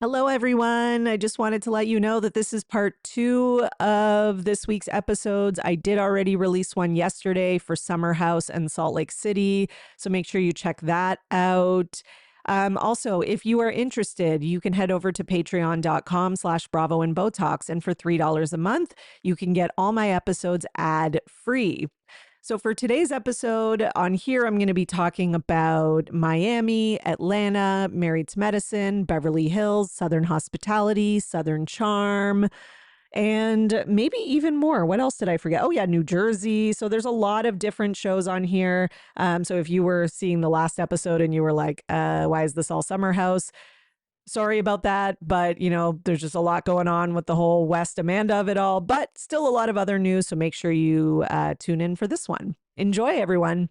Hello, everyone. I just wanted to let you know that this is part 2 of this week's episodes. I did already release one yesterday for Summer House and Salt Lake City, so make sure you check that out. Also, if you are interested, you can head over to patreon.com/Bravo and Botox, and for $3 a month, you can get all my episodes ad-free. So for today's episode on here, I'm going to be talking about Miami, Atlanta, Married to Medicine, Beverly Hills, Southern Hospitality, Southern Charm, and maybe even more. What else did I forget? Oh yeah, New Jersey. So there's a lot of different shows on here. So if you were seeing the last episode and you were like, why is this all Summer House? Sorry about that, but there's just a lot going on with the whole West Amanda of it all, but still a lot of other news. So make sure you tune in for this one. Enjoy, everyone.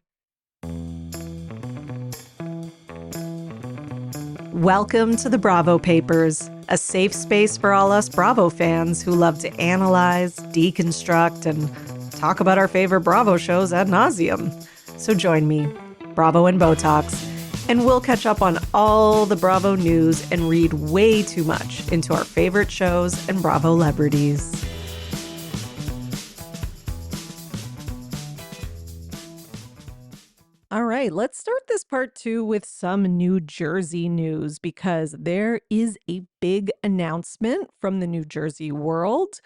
Welcome to the Bravo Papers, a safe space for all us Bravo fans who love to analyze, deconstruct, and talk about our favorite Bravo shows ad nauseum. So join me, Bravo and Botox, and we'll catch up on all the Bravo news and read way too much into our favorite shows and Bravo celebrities. All right, let's start this part 2 with some New Jersey news because there is a big announcement from the New Jersey world,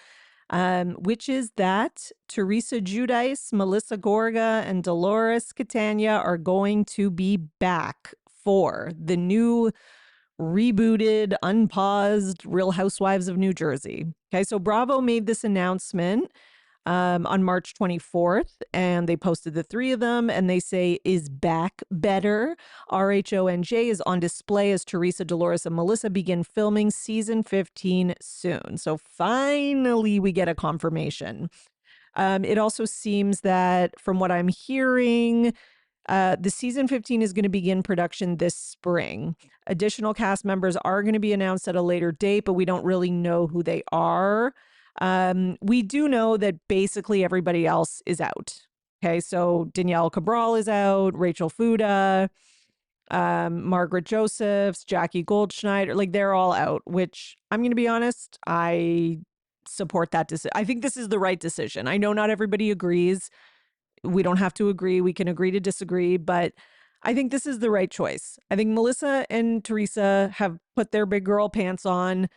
which is that Teresa Giudice, Melissa Gorga, and Dolores Catania are going to be back for the new rebooted, unpaused Real Housewives of New Jersey. Okay, so Bravo made this announcement on March 24th, and they posted the 3 of them, and they say, is back better. RHONJ is on display as Teresa, Dolores, and Melissa begin filming season 15 soon. So finally, we get a confirmation. It also seems that from what I'm hearing, the season 15 is going to begin production this spring. Additional cast members are going to be announced at a later date, but we don't really know who they are. We do know that basically everybody else is out. Okay, so Danielle Cabral is out, Rachel Fuda, Margaret Josephs, Jackie Goldschneider, like they're all out, which I'm going to be honest, I support that decision. I think this is the right decision. I know not everybody agrees. We don't have to agree. We can agree to disagree, but I think this is the right choice. I think Melissa and Teresa have put their big girl pants on.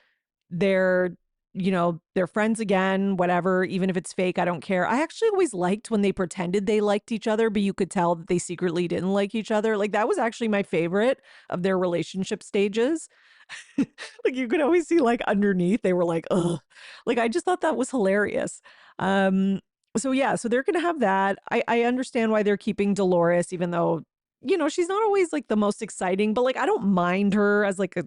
They're friends again, whatever, even if it's fake, I don't care. I actually always liked when they pretended they liked each other, but you could tell that they secretly didn't like each other. Like that was actually my favorite of their relationship stages. Like you could always see like underneath, they were like, ugh. Like I just thought that was hilarious. So yeah, so they're gonna have that. I understand why they're keeping Dolores, even though, she's not always like the most exciting, but like I don't mind her as like a,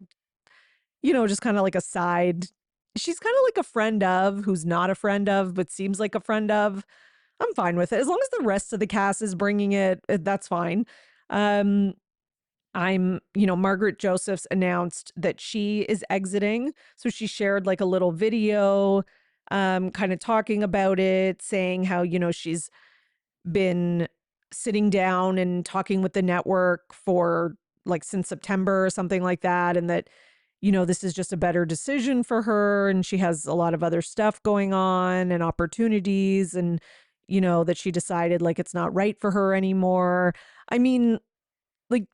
just kind of like a side. She's kind of like a friend of who's not a friend of, but seems like a friend of. I'm fine with it. As long as the rest of the cast is bringing it, that's fine. Margaret Josephs announced that she is exiting. So she shared like a little video, kind of talking about it, saying how, she's been sitting down and talking with the network for like since September or something like that. And that, this is just a better decision for her. And she has a lot of other stuff going on and opportunities and, that she decided like it's not right for her anymore. I mean, like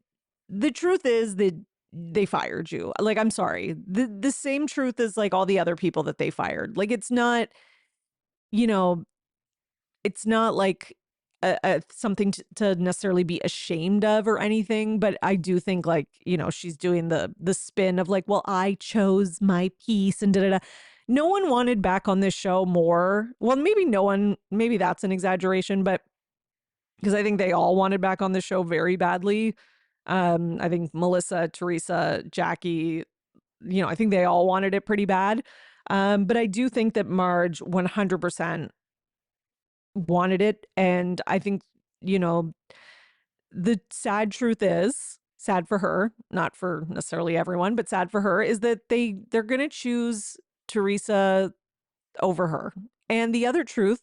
the truth is that they fired you. Like, I'm sorry. The same truth as like all the other people that they fired. Like, you know, it's not like something to necessarily be ashamed of or anything, but I do think like, she's doing the spin of like, well, I chose my piece and da da da. No one wanted back on this show more. Well, maybe that's an exaggeration, but because I think they all wanted back on the show very badly. I think Melissa, Teresa, Jackie, I think they all wanted it pretty bad. But I do think that Marge 100% wanted it. And I think, the sad truth is, sad for her, not for necessarily everyone, but sad for her, is that they're going to choose Teresa over her. And the other truth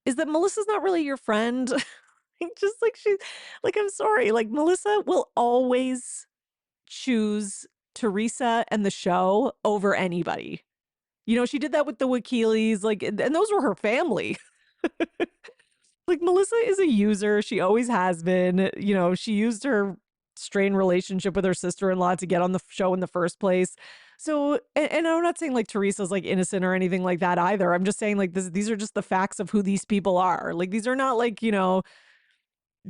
is that Melissa's not really your friend. Just like I'm sorry, like Melissa will always choose Teresa and the show over anybody. You know, she did that with the Wakilis, like, and those were her family. Like, Melissa is a user. She always has been. You know, she used her strained relationship with her sister-in-law to get on the show in the first place. So, and I'm not saying like Teresa's like innocent or anything like that either. I'm just saying like these are just the facts of who these people are. Like, these are not like, you know,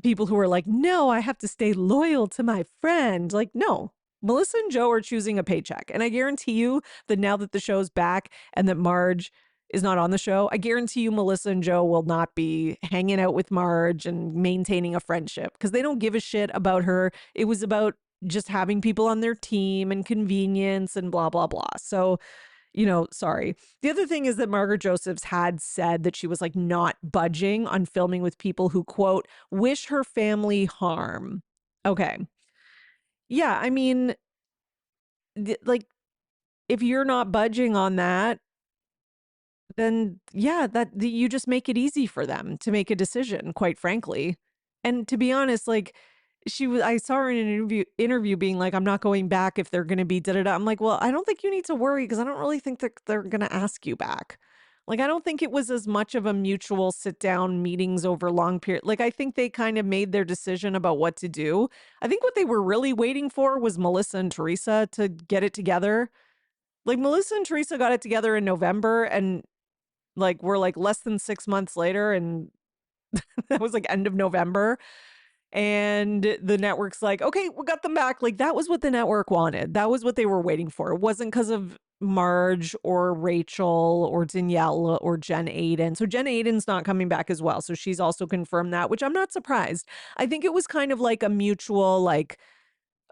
people who are like, no, I have to stay loyal to my friend. Like, no, Melissa and Joe are choosing a paycheck. And I guarantee you that now that the show's back and that Marge is not on the show, I guarantee you Melissa and Joe will not be hanging out with Marge and maintaining a friendship because they don't give a shit about her. It was about just having people on their team and convenience and blah, blah, blah. So, you know, sorry. The other thing is that Margaret Josephs had said that she was like not budging on filming with people who, quote, wish her family harm. Okay. Yeah. I mean, like, if you're not budging on that, then yeah, you just make it easy for them to make a decision, quite frankly. And to be honest, like, I saw her in an interview being like, I'm not going back if they're going to be da da da. I'm like, well, I don't think you need to worry because I don't really think that they're going to ask you back. Like, I don't think it was as much of a mutual sit down meetings over long period. Like, I think they kind of made their decision about what to do. I think what they were really waiting for was Melissa and Teresa to get it together. Like, Melissa and Teresa got it together in November, and like we're like less than 6 months later, and that was like end of November. And the network's like, okay, we got them back. Like, that was what the network wanted. That was what they were waiting for. It wasn't because of Marge or Rachel or Danielle or Jen Aiden. So Jen Aiden's not coming back as well. So she's also confirmed that, which I'm not surprised. I think it was kind of like a mutual, like,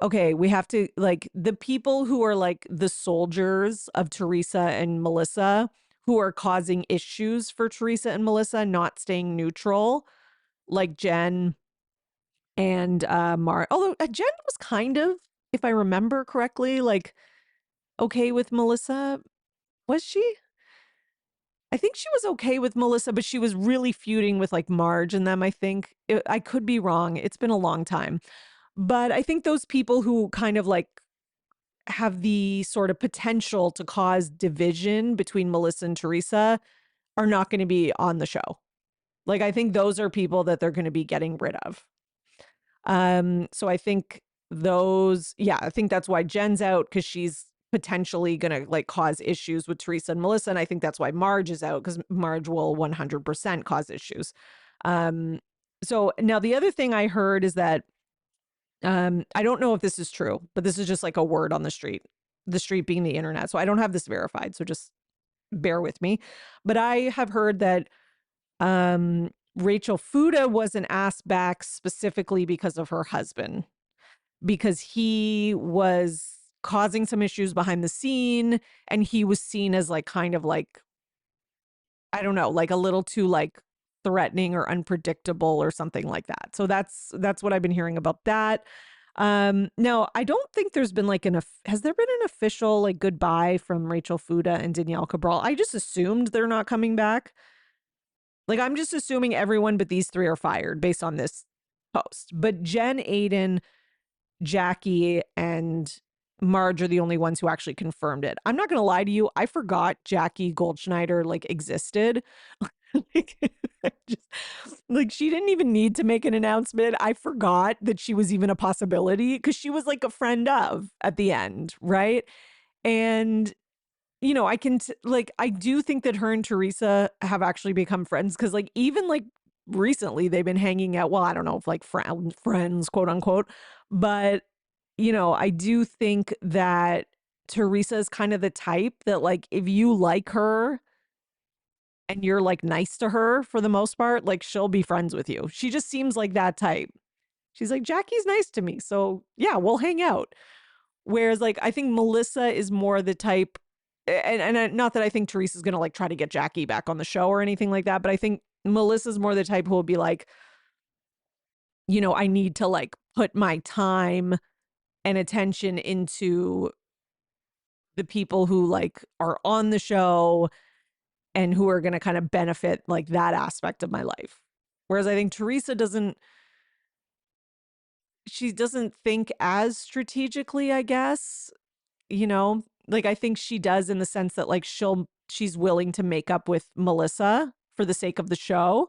okay, we have to, like, the people who are like the soldiers of Teresa and Melissa who are causing issues for Teresa and Melissa, not staying neutral, like Jen and although Jen was kind of, if I remember correctly, like okay with Melissa. Was she? I think she was okay with Melissa, but she was really feuding with like Marge and them. I think I could be wrong. It's been a long time, but I think those people who kind of like have the sort of potential to cause division between Melissa and Teresa are not going to be on the show. Like, I think those are people that they're going to be getting rid of. So I think I think that's why Jen's out, because she's potentially going to like cause issues with Teresa and Melissa. And I think that's why Marge is out, because Marge will 100% cause issues. So now the other thing I heard is that, I don't know if this is true, but this is just like a word on the street being the internet. So I don't have this verified. So just bear with me. But I have heard that, Rachel Fuda wasn't asked back specifically because of her husband, because he was causing some issues behind the scene and he was seen as like kind of like, I don't know, like a little too like threatening or unpredictable or something like that. So that's what I've been hearing about that. Now I don't think there's been like has there been an official like goodbye from Rachel Fuda and Danielle Cabral? I just assumed they're not coming back. Like, I'm just assuming everyone but these three are fired based on this post. But Jen, Aiden, Jackie, and Marge are the only ones who actually confirmed it. I'm not going to lie to you. I forgot Jackie Goldschneider like existed. like, just, like, she didn't even need to make an announcement. I forgot that she was even a possibility because she was like a friend of at the end, right? And you know, I do think that her and Teresa have actually become friends because, like, even like recently they've been hanging out. Well, I don't know if like friends, quote unquote, but you know, I do think that Teresa is kind of the type that, like, if you like her and you're like nice to her for the most part, like, she'll be friends with you. She just seems like that type. She's like, Jackie's nice to me. So yeah, we'll hang out. Whereas, like, I think Melissa is more the type, and not that I think Teresa's going to like try to get Jackie back on the show or anything like that, but I think Melissa's more the type who will be like, you know, I need to like put my time and attention into the people who like are on the show and who are going to kind of benefit like that aspect of my life. Whereas I think Teresa she doesn't think as strategically, I guess. like I think she does in the sense that like she's willing to make up with Melissa for the sake of the show.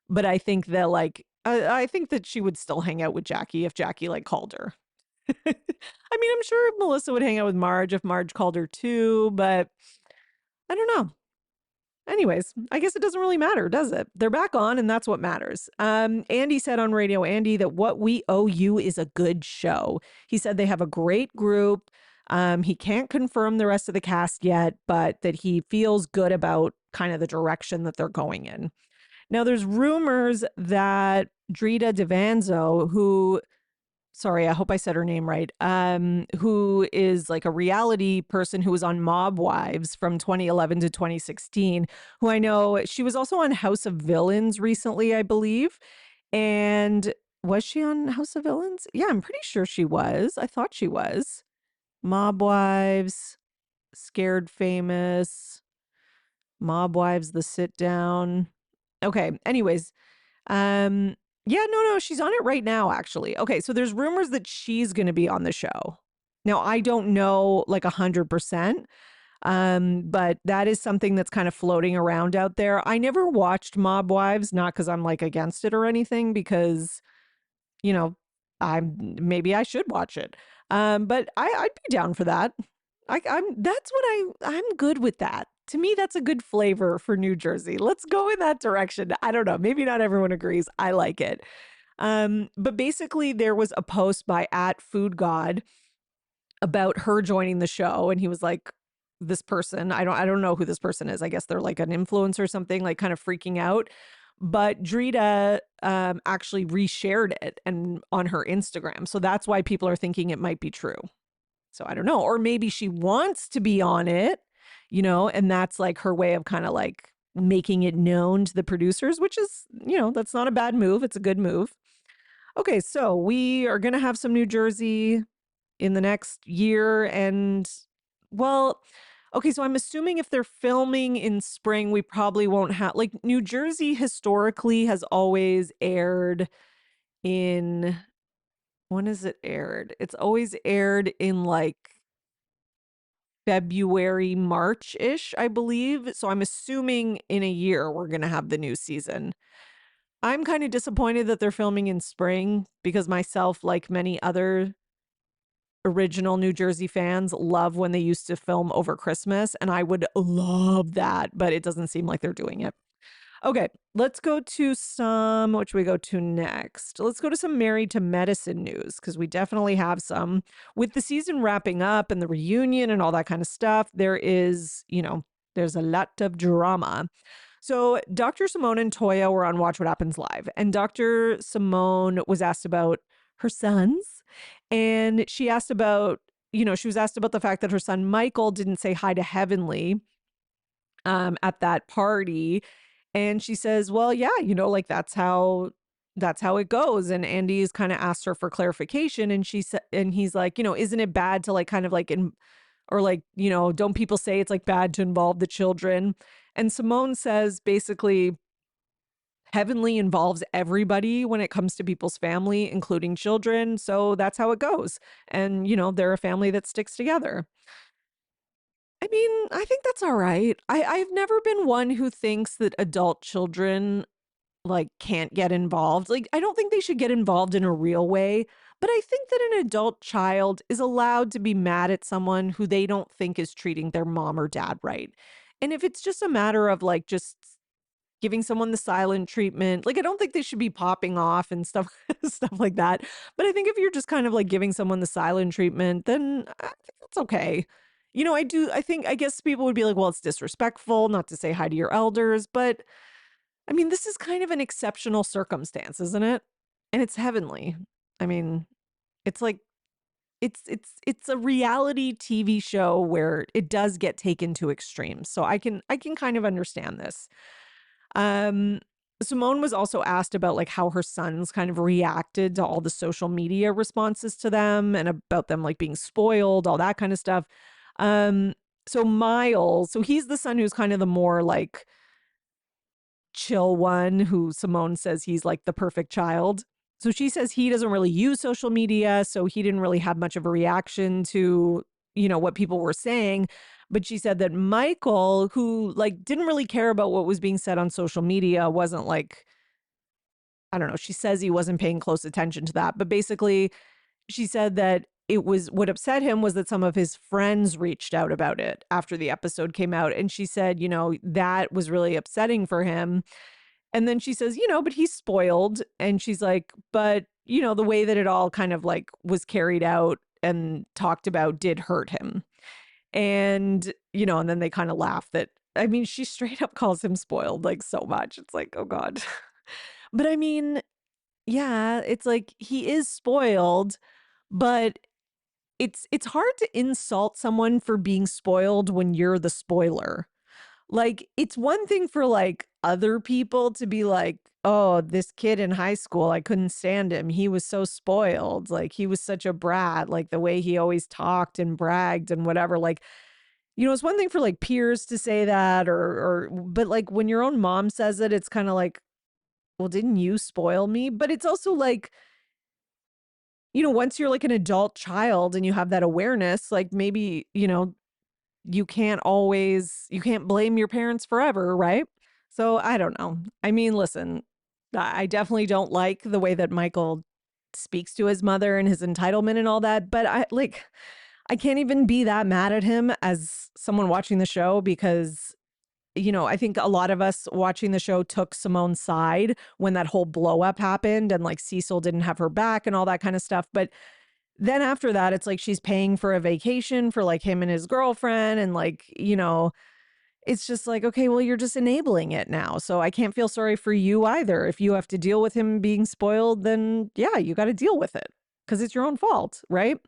But I think that like I think that she would still hang out with Jackie if Jackie like called her. I mean, I'm sure Melissa would hang out with Marge if Marge called her too, but I don't know. Anyways, I guess it doesn't really matter, does it? They're back on, and that's what matters. Andy said on Radio Andy that What We Owe You is a good show. He said they have a great group. He can't confirm the rest of the cast yet, but that he feels good about kind of the direction that they're going in. Now, there's rumors that Drita Devanzo, who, sorry, I hope I said her name right, who is like a reality person who was on Mob Wives from 2011 to 2016, who I know she was also on House of Villains recently, I believe. And was she on House of Villains? Yeah, I'm pretty sure she was. I thought she was. Mob Wives, Scared Famous, Mob Wives, The Sit Down. Okay, anyways, yeah, no, she's on it right now, actually. Okay, so there's rumors that she's going to be on the show. Now, I don't know like 100%, but that is something that's kind of floating around out there. I never watched Mob Wives, not because I'm like against it or anything, because, you know, maybe I should watch it. But I'd be down for that. I'm good with that. To me, that's a good flavor for New Jersey. Let's go in that direction. I don't know. Maybe not everyone agrees. I like it. But basically, there was a post by @FoodGod about her joining the show, and he was like, "This person, I don't know who this person is. I guess they're like an influencer or something, like kind of freaking out." But Drita actually reshared it and on her Instagram, so that's why people are thinking it might be true. So I don't know. Or maybe she wants to be on it, and that's like her way of kind of like making it known to the producers, which is, that's not a bad move. It's a good move. Okay, so we are going to have some New Jersey in the next year. And, well, okay, so I'm assuming if they're filming in spring, we probably won't have, like, New Jersey historically has always aired in, when is it aired? It's always aired in like February, March-ish, I believe. So I'm assuming in a year we're going to have the new season. I'm kind of disappointed that they're filming in spring because myself, like many other original New Jersey fans, love when they used to film over Christmas, and I would love that, but it doesn't seem like they're doing it. Okay, let's go to some, what should we go to next? Let's go to some Married to Medicine news, because we definitely have some. With the season wrapping up and the reunion and all that kind of stuff, there is, there's a lot of drama. So Dr. Simone and Toya were on Watch What Happens Live, and Dr. Simone was asked about her sons, and she asked about, she was asked about the fact that her son Michael didn't say hi to Heavenly at that party. And she says, well, yeah, like that's how it goes. And Andy's kind of asked her for clarification. And she said, and he's like, isn't it bad to like kind of like or like, don't people say it's like bad to involve the children? And Simone says basically Heavenly involves everybody when it comes to people's family, including children. So that's how it goes. And, they're a family that sticks together. I mean, I think that's all right. I've never been one who thinks that adult children like can't get involved. Like, I don't think they should get involved in a real way, but I think that an adult child is allowed to be mad at someone who they don't think is treating their mom or dad right. And if it's just a matter of like just giving someone the silent treatment, like I don't think they should be popping off and stuff stuff like that. But I think if you're just kind of like giving someone the silent treatment, then I think that's okay. I guess people would be like, well, it's disrespectful not to say hi to your elders, but I mean, this is kind of an exceptional circumstance, isn't it? And it's Heavenly. I mean, it's like it's a reality TV show where it does get taken to extremes. So I can kind of understand this. Um Simone was also asked about like how her sons kind of reacted to all the social media responses to them and about them like being spoiled, all that kind of stuff. So Miles, so he's the son who's kind of the more like chill one, who Simone says he's like the perfect child. So she says he doesn't really use social media, so he didn't really have much of a reaction to, what people were saying. But she said that Michael, who like didn't really care about what was being said on social media, wasn't like, I don't know, she says he wasn't paying close attention to that. But basically, she said that it was what upset him was that some of his friends reached out about it after the episode came out. And she said, that was really upsetting for him. And then she says, but he's spoiled. And she's like, but, the way that it all kind of like was carried out and talked about did hurt him. And, and then they kind of laugh that, I mean, she straight up calls him spoiled like so much. It's like, oh God. But I mean, yeah, it's like he is spoiled, but it's hard to insult someone for being spoiled when you're the spoiler. Like, it's one thing for like other people to be like, oh, this kid in high school, I couldn't stand him. He was so spoiled. Like, he was such a brat, like the way he always talked and bragged and whatever. Like, it's one thing for like peers to say that but like when your own mom says it, it's kind of like, well, didn't you spoil me? But it's also like, once you're like an adult child and you have that awareness, like maybe, you can't blame your parents forever, right? So I don't know. I mean, listen, I definitely don't like the way that Michael speaks to his mother and his entitlement and all that, but I can't even be that mad at him as someone watching the show because I think a lot of us watching the show took Simone's side when that whole blow up happened and like Cecil didn't have her back and all that kind of stuff. But then after that, it's like she's paying for a vacation for like him and his girlfriend. And like, it's just like, okay, well, you're just enabling it now. So I can't feel sorry for you either. If you have to deal with him being spoiled, then yeah, you got to deal with it because it's your own fault, right?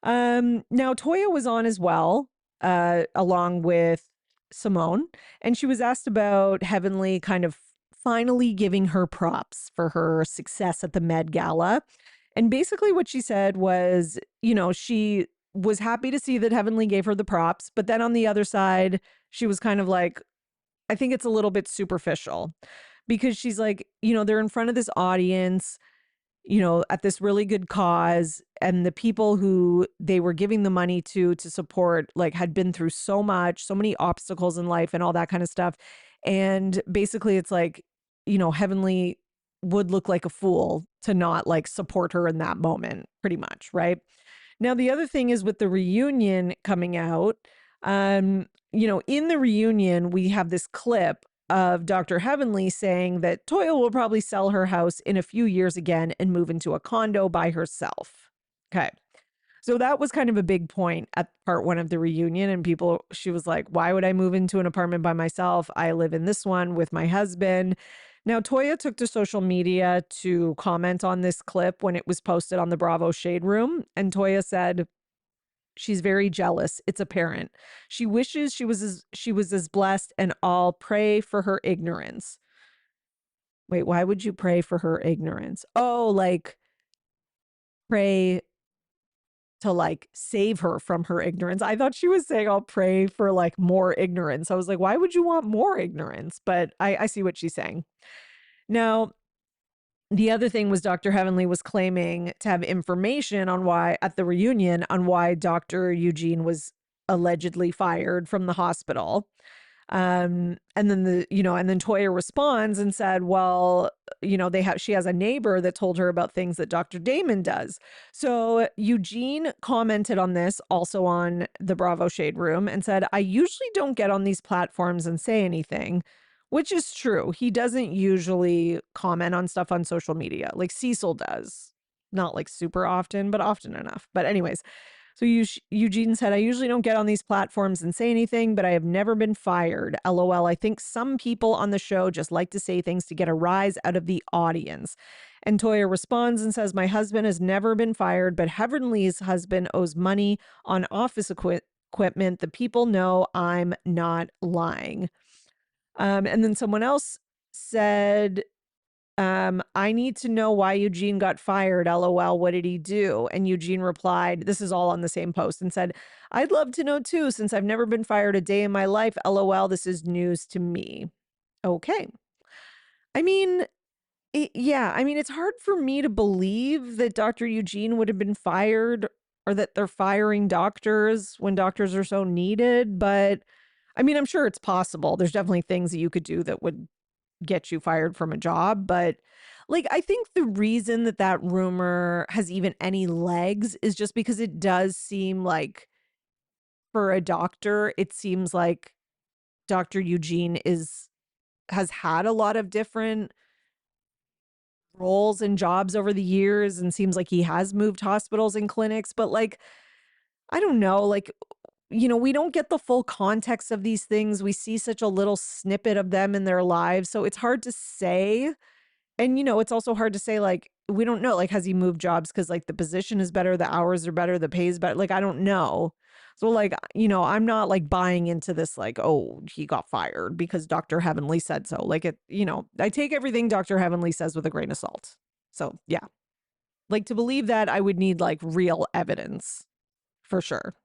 Now Toya was on as well, along with Simone, and she was asked about Heavenly kind of finally giving her props for her success at the Med Gala. And basically what she said was, she was happy to see that Heavenly gave her the props, but then on the other side, she was kind of like, I think it's a little bit superficial because she's like, they're in front of this audience, at this really good cause. And the people who they were giving the money to support, like, had been through so much, so many obstacles in life and all that kind of stuff. And basically, it's like, Heavenly would look like a fool to not like support her in that moment, pretty much. Right. Now, the other thing is with the reunion coming out, in the reunion, we have this clip of Dr. Heavenly saying that Toya will probably sell her house in a few years again and move into a condo by herself. Okay. So that was kind of a big point at part one of the reunion. And she was like, why would I move into an apartment by myself? I live in this one with my husband. Now, Toya took to social media to comment on this clip when it was posted on the Bravo Shade Room. And Toya said, she's very jealous. It's apparent. She wishes she was as blessed, and I'll pray for her ignorance. Wait, why would you pray for her ignorance? Oh, like pray to like save her from her ignorance. I thought she was saying I'll pray for like more ignorance. I was like, why would you want more ignorance? But I see what she's saying. Now, the other thing was Dr. Heavenly was claiming to have information on why at the reunion on why Dr. Eugene was allegedly fired from the hospital. And then and then Toya responds and said, well, she has a neighbor that told her about things that Dr. Damon does. So Eugene commented on this also on the Bravo Shade Room and said, I usually don't get on these platforms and say anything, which is true. He doesn't usually comment on stuff on social media like Cecil does. Not like super often, but often enough. But anyways, so Eugene said, I usually don't get on these platforms and say anything, but I have never been fired. LOL. I think some people on the show just like to say things to get a rise out of the audience. And Toya responds and says, my husband has never been fired, but Heavenly's husband owes money on office equipment. The people know I'm not lying. And then someone else said, I need to know why Eugene got fired. LOL. What did he do? And Eugene replied, this is all on the same post, and said, I'd love to know too, since I've never been fired a day in my life. LOL. This is news to me. Okay. I mean, it's hard for me to believe that Dr. Eugene would have been fired or that they're firing doctors when doctors are so needed. But I mean, I'm sure it's possible. There's definitely things that you could do that would get you fired from a job. But like, I think the reason that that rumor has even any legs is just because it does seem like for a doctor, it seems like Dr. Eugene has had a lot of different roles and jobs over the years and seems like he has moved hospitals and clinics. But like, I don't know, like, we don't get the full context of these things. We see such a little snippet of them in their lives. So it's hard to say. And, it's also hard to say, like, we don't know, like, has he moved jobs because, like, the position is better, the hours are better, the pay is better? Like, I don't know. So, like, I'm not, like, buying into this, like, oh, he got fired because Dr. Heavenly said so. Like, I take everything Dr. Heavenly says with a grain of salt. So, yeah. Like, to believe that, I would need, like, real evidence for sure.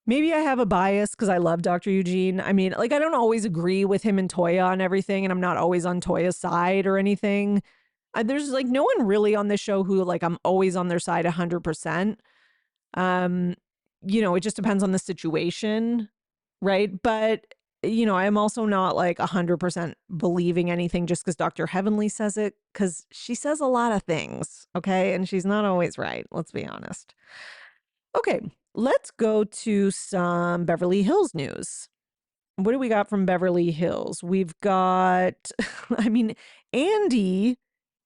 Maybe I have a bias because I love Dr. Eugene. I mean, like, I don't always agree with him and Toya on everything, and I'm not always on Toya's side or anything. There's like no one really on this show who like I'm always on their side 100%. Um, it just depends on the situation, right? But I'm also not like 100% believing anything just because Dr. Heavenly says it, because she says a lot of things, okay? And she's not always right. Let's be honest. Okay, let's go to some Beverly Hills news. What do we got from Beverly Hills? We've got, I mean, Andy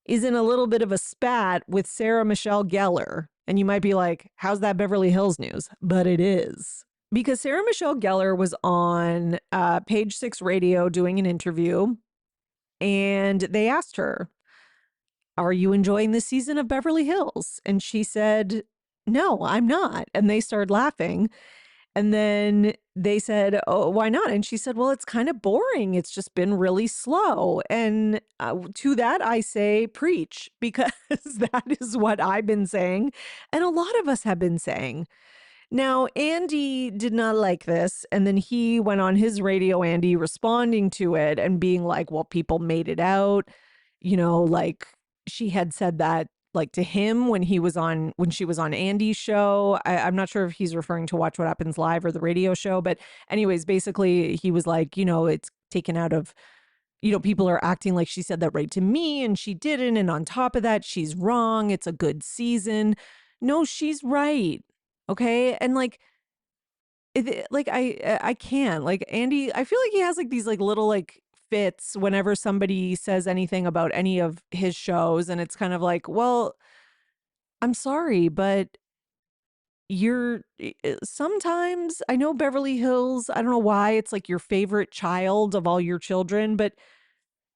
is in a little bit of a spat with Sarah Michelle Gellar. And you might be like, how's that Beverly Hills news? But it is. Because Sarah Michelle Gellar was on Page Six Radio doing an interview, and they asked her, are you enjoying this season of Beverly Hills? And she said, no, I'm not. And they started laughing. And then they said, oh, why not? And she said, well, it's kind of boring. It's just been really slow. And to that, I say, preach, because that is what I've been saying. And a lot of us have been saying. Now, Andy did not like this. And then he went on his radio, Andy, responding to it and being like, well, people made it out. Like she had said that like to him when she was on Andy's show. I'm not sure if he's referring to Watch What Happens Live or the radio show, but anyways, basically he was like, it's taken out of, people are acting like she said that right to me and she didn't. And on top of that, she's wrong. It's a good season. No, she's right. Okay. And like, I can't like Andy, I feel like he has like these like little like fits whenever somebody says anything about any of his shows. And it's kind of like, well, I'm sorry, but sometimes I know Beverly Hills, I don't know why it's like your favorite child of all your children, but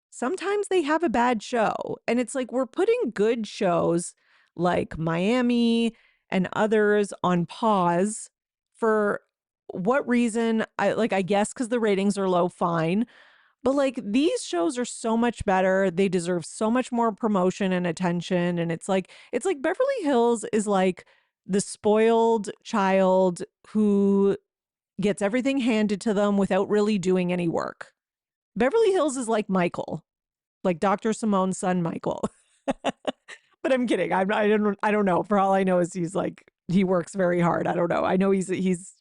sometimes they have a bad show. And it's like we're putting good shows like Miami and others on pause for what reason? I guess because the ratings are low, fine. But like these shows are so much better. They deserve so much more promotion and attention. And it's like Beverly Hills is like the spoiled child who gets everything handed to them without really doing any work. Beverly Hills is like Michael, like Dr. Simone's son, Michael. But I'm kidding. I don't know. For all I know is he works very hard. I don't know. I know he's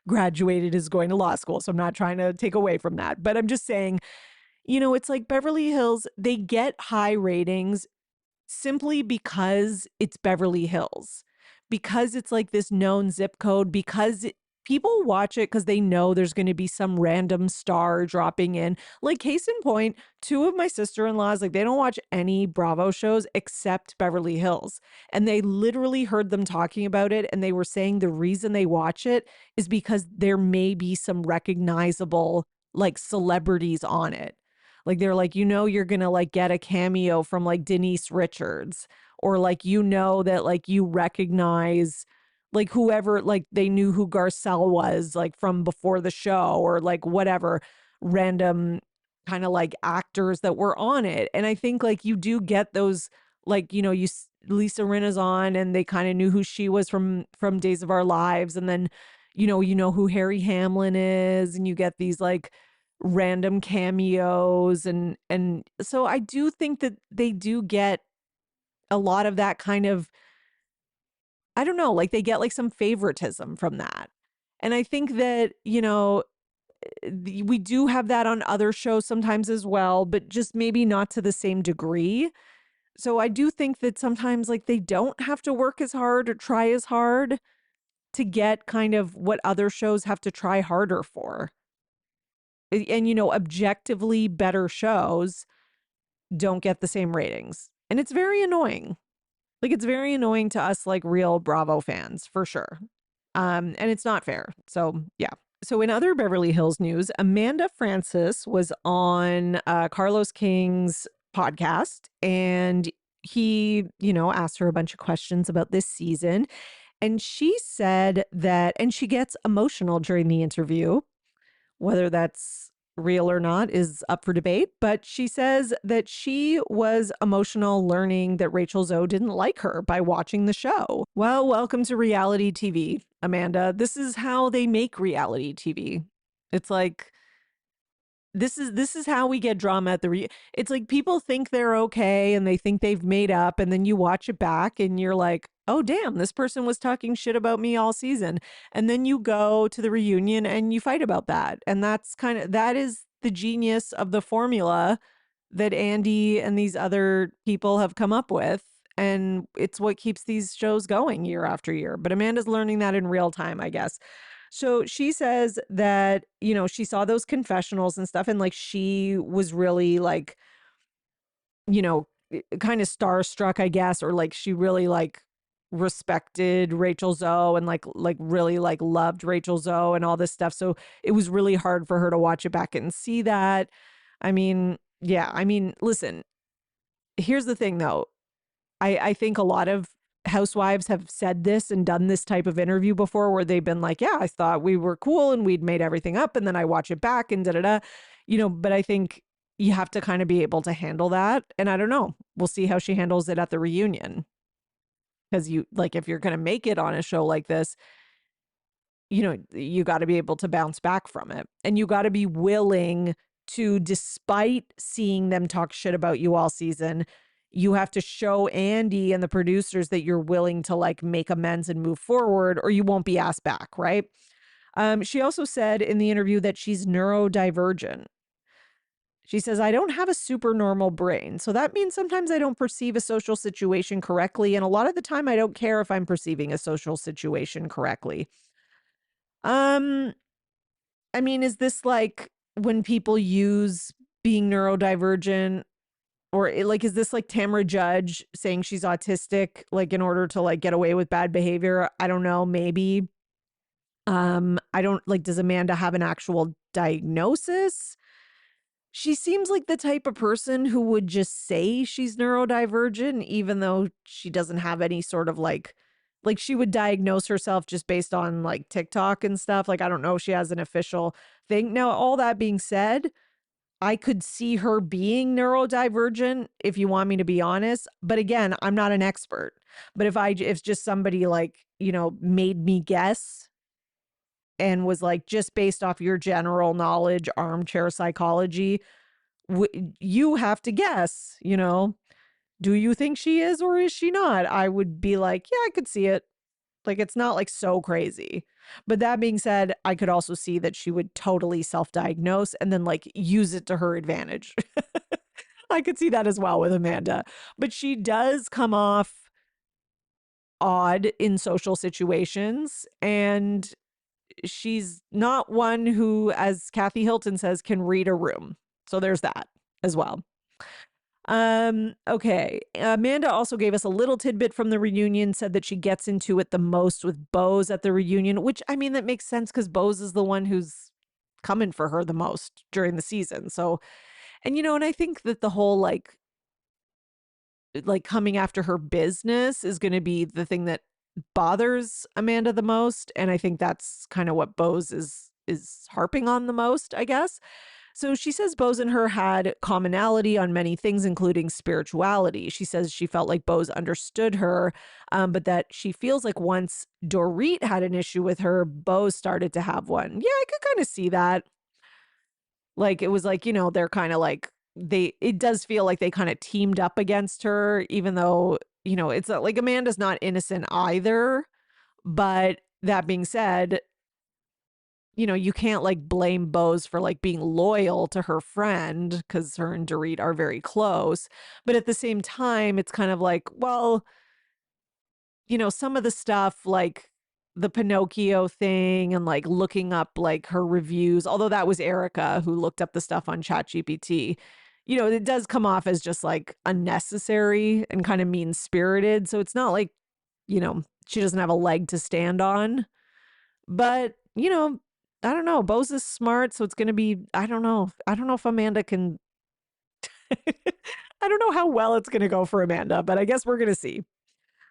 graduated, is going to law school. So I'm not trying to take away from that. But I'm just saying, it's like Beverly Hills, they get high ratings simply because it's Beverly Hills, because it's like this known zip code, because people watch it because they know there's going to be some random star dropping in. Like case in point, two of my sister-in-laws, like they don't watch any Bravo shows except Beverly Hills. And they literally heard them talking about it. And they were saying the reason they watch it is because there may be some recognizable like celebrities on it. Like they're like, you're going to like get a cameo from like Denise Richards, or like, that like you recognize like whoever, like they knew who Garcelle was like from before the show, or like whatever random kind of like actors that were on it. And I think like you do get those, like, Lisa Rinna's on and they kind of knew who she was from Days of Our Lives. And then, who Harry Hamlin is, and you get these like random cameos. And so I do think that they do get a lot of that kind of I don't know, like they get like some favoritism from that. And I think that, we do have that on other shows sometimes as well, but just maybe not to the same degree. So I do think that sometimes like they don't have to work as hard or try as hard to get kind of what other shows have to try harder for. And, objectively better shows don't get the same ratings. And it's very annoying. Like it's very annoying to us like real Bravo fans for sure. And it's not fair. So yeah. So in other Beverly Hills news, Amanda Francis was on Carlos King's podcast, and he, asked her a bunch of questions about this season. And she said that, and she gets emotional during the interview. Whether that's real or not is up for debate, but she says that she was emotional learning that Rachel Zoe didn't like her by watching the show. Well, welcome to reality TV, Amanda. This is how they make reality TV. It's like this is how we get drama at the it's like people think they're okay and they think they've made up, and then you watch it back and you're like, oh damn, this person was talking shit about me all season. And then you go to the reunion and you fight about that. And that is the genius of the formula that Andy and these other people have come up with. And it's what keeps these shows going year after year. But Amanda's learning that in real time, I guess. So she says that, she saw those confessionals and stuff, and like she was really like, kind of starstruck, I guess, or like she really like respected Rachel Zoe and like really like loved Rachel Zoe and all this stuff. So it was really hard for her to watch it back and see that. I mean, yeah, listen, here's the thing though. I think a lot of housewives have said this and done this type of interview before where they've been like, yeah, I thought we were cool and we'd made everything up, and then I watch it back and but I think you have to kind of be able to handle that. And I don't know, we'll see how she handles it at the reunion. Because if you're going to make it on a show like this, you got to be able to bounce back from it. And you got to be willing to, despite seeing them talk shit about you all season, you have to show Andy and the producers that you're willing to like make amends and move forward, or you won't be asked back, right? She also said in the interview that she's neurodivergent. She says, I don't have a super normal brain. So that means sometimes I don't perceive a social situation correctly. And a lot of the time I don't care if I'm perceiving a social situation correctly. Is this like when people use being neurodivergent, or is this like Tamra Judge saying she's autistic, like in order to like get away with bad behavior? I don't know, maybe. I don't like, does Amanda have an actual diagnosis? She seems like the type of person who would just say she's neurodivergent, even though she doesn't have any sort of like she would diagnose herself just based on like TikTok and stuff. Like, I don't know if she has an official thing. Now, all that being said, I could see her being neurodivergent if you want me to be honest. But again, I'm not an expert. But if just somebody like, made me guess and was like, just based off your general knowledge, armchair psychology, you have to guess, do you think she is or is she not? I would be like, yeah, I could see it. Like, it's not like so crazy. But that being said, I could also see that she would totally self-diagnose and then like use it to her advantage. I could see that as well with Amanda. But she does come off odd in social situations, and she's not one who, as Kathy Hilton says, can read a room. So there's that as well. Okay. Amanda also gave us a little tidbit from the reunion, said that she gets into it the most with Bose at the reunion, which that makes sense because Bose is the one who's coming for her the most during the season. So, and I think that the whole like coming after her business is going to be the thing that bothers Amanda the most. And I think that's kind of what Bose is harping on the most, I guess. So she says Bose and her had commonality on many things, including spirituality. She says she felt like Bose understood her, but that she feels like once Dorit had an issue with her, Bose started to have one. Yeah, I could kind of see that. Like, it was like, they're kind of like, it does feel like they kind of teamed up against her, even though, it's like Amanda's not innocent either. But that being said, you can't like blame Bose for like being loyal to her friend because her and Dorit are very close. But at the same time, it's kind of like, well, some of the stuff like the Pinocchio thing and like looking up like her reviews, although that was Erica who looked up the stuff on ChatGPT, it does come off as just like unnecessary and kind of mean spirited. So it's not like, she doesn't have a leg to stand on. But, I don't know. Bose is smart, so it's going to be, I don't know. I don't know if Amanda can, I don't know how well it's going to go for Amanda, but I guess we're going to see.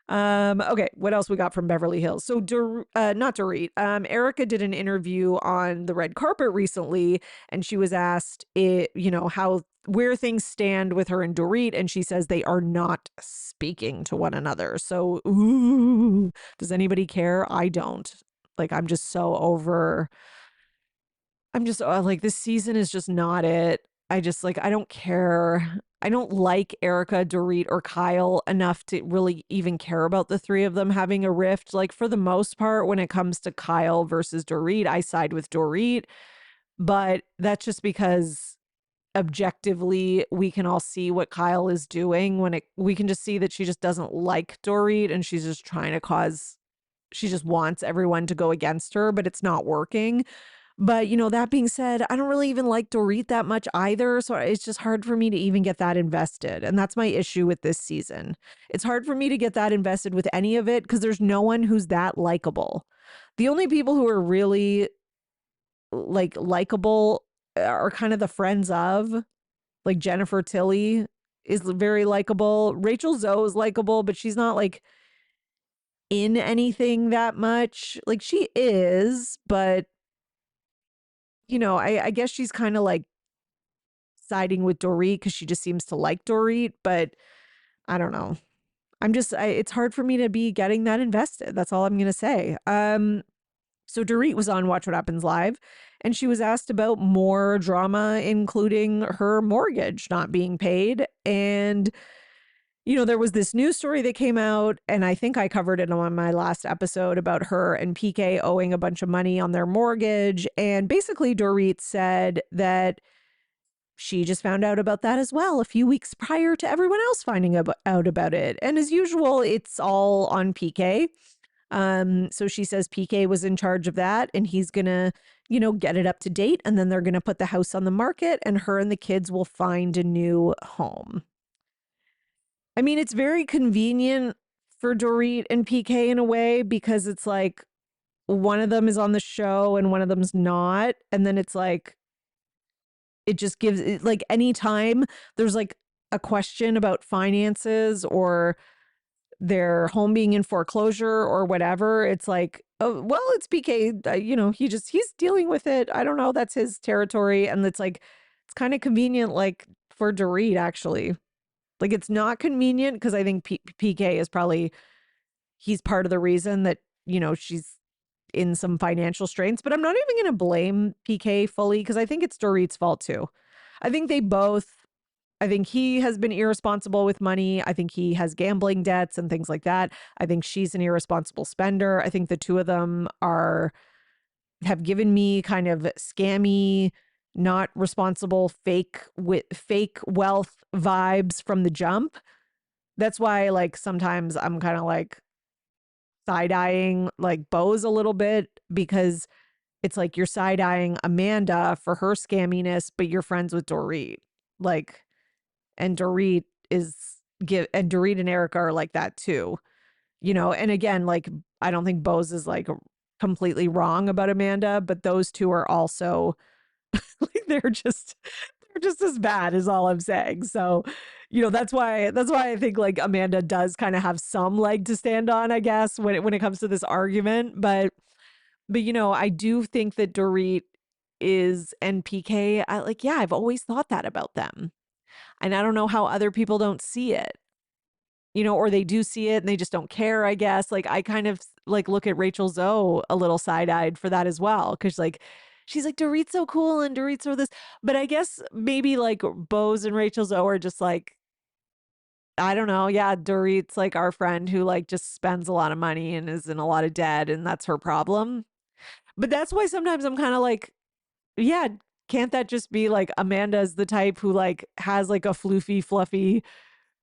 Okay, what else we got from Beverly Hills? So, not Dorit. Erica did an interview on the red carpet recently, and she was asked, how where things stand with her and Dorit, and she says they are not speaking to one another. So, ooh, does anybody care? I don't. Like, I'm just so over. I'm just like, this season is just not it. I just like, I don't care. I don't like Erica, Dorit, or Kyle enough to really even care about the three of them having a rift. Like, for the most part, when it comes to Kyle versus Dorit, I side with Dorit. But that's just because objectively we can all see what Kyle is doing we can just see that she just doesn't like Dorit and she's just trying to she just wants everyone to go against her, but it's not working. But, that being said, I don't really even like Dorit that much either. So it's just hard for me to even get that invested. And that's my issue with this season. It's hard for me to get that invested with any of it because there's no one who's that likable. The only people who are really like likable are kind of the friends of, like Jennifer Tilly is very likable. Rachel Zoe is likable, but she's not like in anything that much. Like she is, but I guess she's kind of like siding with Dorit because she just seems to like Dorit, but I don't know. It's hard for me to be getting that invested. That's all I'm going to say. So Dorit was on Watch What Happens Live, and she was asked about more drama, including her mortgage not being paid. And, there was this news story that came out, and I think I covered it on my last episode about her and PK owing a bunch of money on their mortgage. And basically, Dorit said that she just found out about that as well a few weeks prior to everyone else finding out about it. And as usual, it's all on PK. So she says PK was in charge of that and he's going to, get it up to date. And then they're going to put the house on the market and her and the kids will find a new home. I mean, it's very convenient for Dorit and PK in a way because it's like one of them is on the show and one of them's not. And then it's like, it just gives it like anytime there's like a question about finances or their home being in foreclosure or whatever, it's like, oh, well, it's PK, he's dealing with it. I don't know. That's his territory. And it's like, it's kind of convenient, like for Dorit, actually. Like, it's not convenient because I think PK is probably, he's part of the reason that, she's in some financial strains, but I'm not even going to blame PK fully because I think it's Dorit's fault too. I think he has been irresponsible with money. I think he has gambling debts and things like that. I think she's an irresponsible spender. I think the two of them have given me kind of scammy, not responsible, fake wealth vibes from the jump. That's why like sometimes I'm kind of like side-eyeing like Bose a little bit because it's like you're side-eyeing Amanda for her scamminess, but you're friends with Dorit. Like, and Dorit and Erica are like that too, and again, like, I don't think Bose is like completely wrong about Amanda, but those two are also like, they're just as bad is all I'm saying. So, that's why I think like Amanda does kind of have some leg to stand on, I guess, when it comes to this argument. But I do think that Dorit is and PK, I've always thought that about them. And I don't know how other people don't see it, or they do see it and they just don't care, I guess. Like, I kind of like look at Rachel Zoe a little side-eyed for that as well. Cause like, she's like, Dorit's so cool and Dorit's so this. But I guess maybe like Bose and Rachel Zoe are just like, I don't know. Yeah, Dorit's like our friend who like just spends a lot of money and is in a lot of debt, and that's her problem. But that's why sometimes I'm kind of like, yeah, can't that just be like Amanda's the type who like has like a floofy, fluffy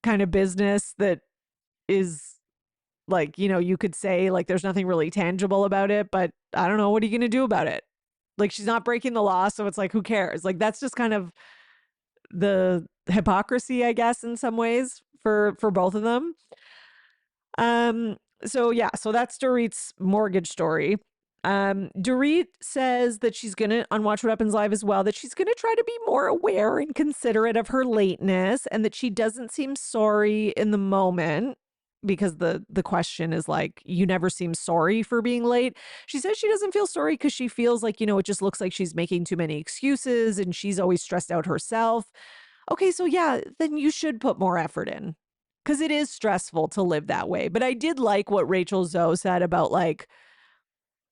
kind of business that is like, you could say like there's nothing really tangible about it, but I don't know, what are you going to do about it? Like she's not breaking the law, so it's like who cares? Like that's just kind of the hypocrisy, I guess, in some ways for both of them. So yeah, so that's Dorit's mortgage story. Dorit says that she's gonna on Watch What Happens Live as well, that she's gonna try to be more aware and considerate of her lateness, and that she doesn't seem sorry in the moment, because the question is like, you never seem sorry for being late. She says she doesn't feel sorry because she feels like, it just looks like she's making too many excuses and she's always stressed out herself. Okay, so yeah, then you should put more effort in, because it is stressful to live that way. But I did like what Rachel Zoe said about like,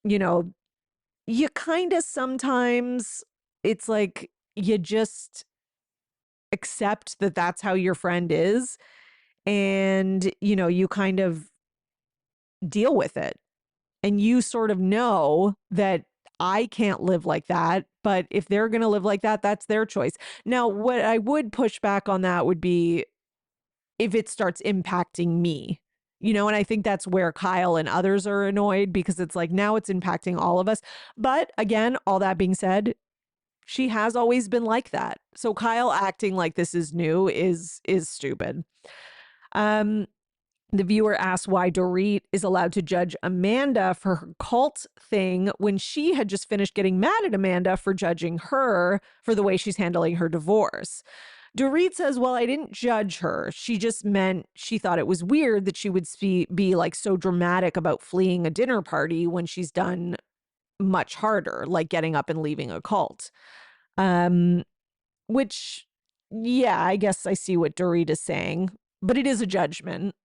you know, you kind of sometimes it's like you just accept that that's how your friend is, and you kind of deal with it, and you sort of know that I can't live like that, but if they're going to live like that, that's their choice. Now, what I would push back on that would be if it starts impacting me. And I think that's where Kyle and others are annoyed, because it's like now it's impacting all of us. But again, all that being said, she has always been like that. So Kyle acting like this is new is stupid. Um the viewer asked why Dorit is allowed to judge Amanda for her cult thing when she had just finished getting mad at Amanda for judging her for the way she's handling her divorce. Dorit says, well, I didn't judge her. She just meant she thought it was weird that she would be like so dramatic about fleeing a dinner party when she's done much harder, like getting up and leaving a cult. Um, which, yeah, I guess I see what Dorit is saying, but it is a judgment.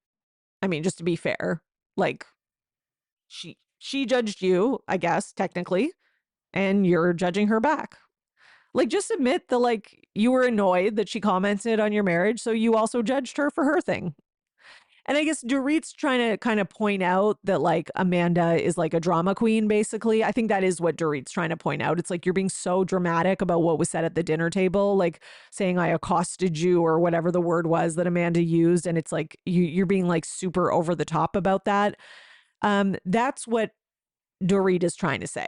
I mean, just to be fair, like she judged you, I guess, technically, and you're judging her back. Like, just admit that, like, you were annoyed that she commented on your marriage, so you also judged her for her thing. And I guess Dorit's trying to kind of point out that, like, Amanda is like a drama queen, basically. I think that is what Dorit's trying to point out. It's like you're being so dramatic about what was said at the dinner table, like saying I accosted you or whatever the word was that Amanda used. And it's like you're being like super over the top about that. That's what Dorit is trying to say,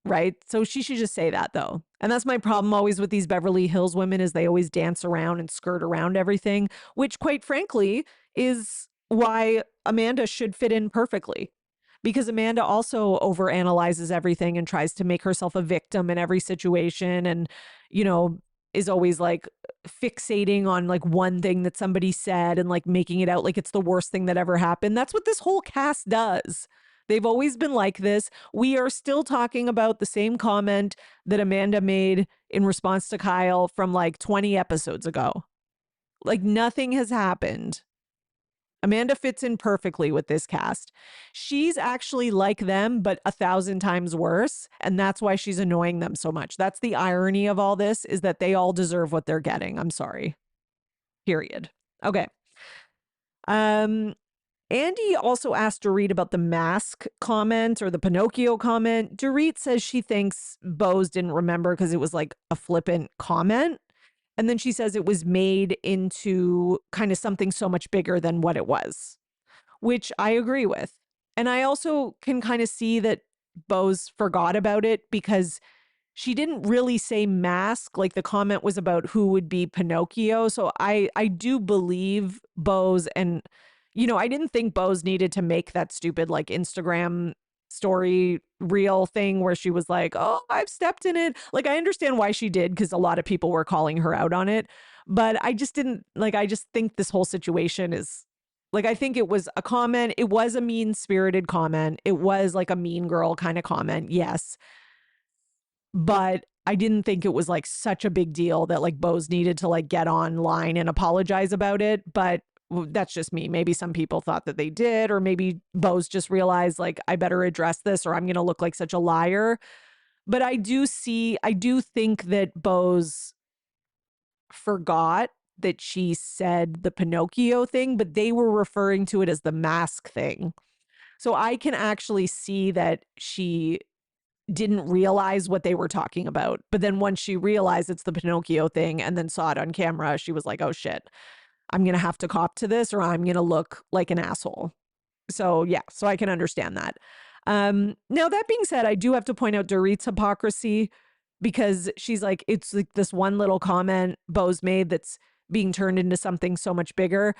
right? So she should just say that, though. And that's my problem always with these Beverly Hills women, is they always dance around and skirt around everything, which quite frankly is why Amanda should fit in perfectly. Because Amanda also overanalyzes everything and tries to make herself a victim in every situation, and, is always like fixating on like one thing that somebody said and like making it out like it's the worst thing that ever happened. That's what this whole cast does. They've always been like this. We are still talking about the same comment that Amanda made in response to Kyle from like 20 episodes ago. Like nothing has happened. Amanda fits in perfectly with this cast. She's actually like them, but 1,000 times worse. And that's why she's annoying them so much. That's the irony of all this, is that they all deserve what they're getting. I'm sorry. Period. Okay. Andy also asked Dorit about the mask comment or the Pinocchio comment. Dorit says she thinks Bose didn't remember because it was like a flippant comment. And then she says it was made into kind of something so much bigger than what it was, which I agree with. And I also can kind of see that Bose forgot about it, because she didn't really say mask. Like the comment was about who would be Pinocchio. So I do believe Bose, and I didn't think Bose needed to make that stupid like Instagram story reel thing where she was like, "Oh, I've stepped in it." Like I understand why she did, because a lot of people were calling her out on it, but I just didn't like. I just think this whole situation is like, I think it was a comment. It was a mean-spirited comment. It was like a mean girl kind of comment. Yes. But I didn't think it was like such a big deal that like Bose needed to like get online and apologize about it. But that's just me. Maybe some people thought that they did, or maybe Bose just realized like, I better address this or I'm going to look like such a liar. But I do think that Bose forgot that she said the Pinocchio thing, but they were referring to it as the mask thing. So I can actually see that she didn't realize what they were talking about. But then once she realized it's the Pinocchio thing and then saw it on camera, she was like, oh shit, I'm going to have to cop to this or I'm going to look like an asshole. So yeah, so I can understand that. Now that being said, I do have to point out Dorit's hypocrisy because she's like, it's like this one little comment Bo's made that's being turned into something so much bigger.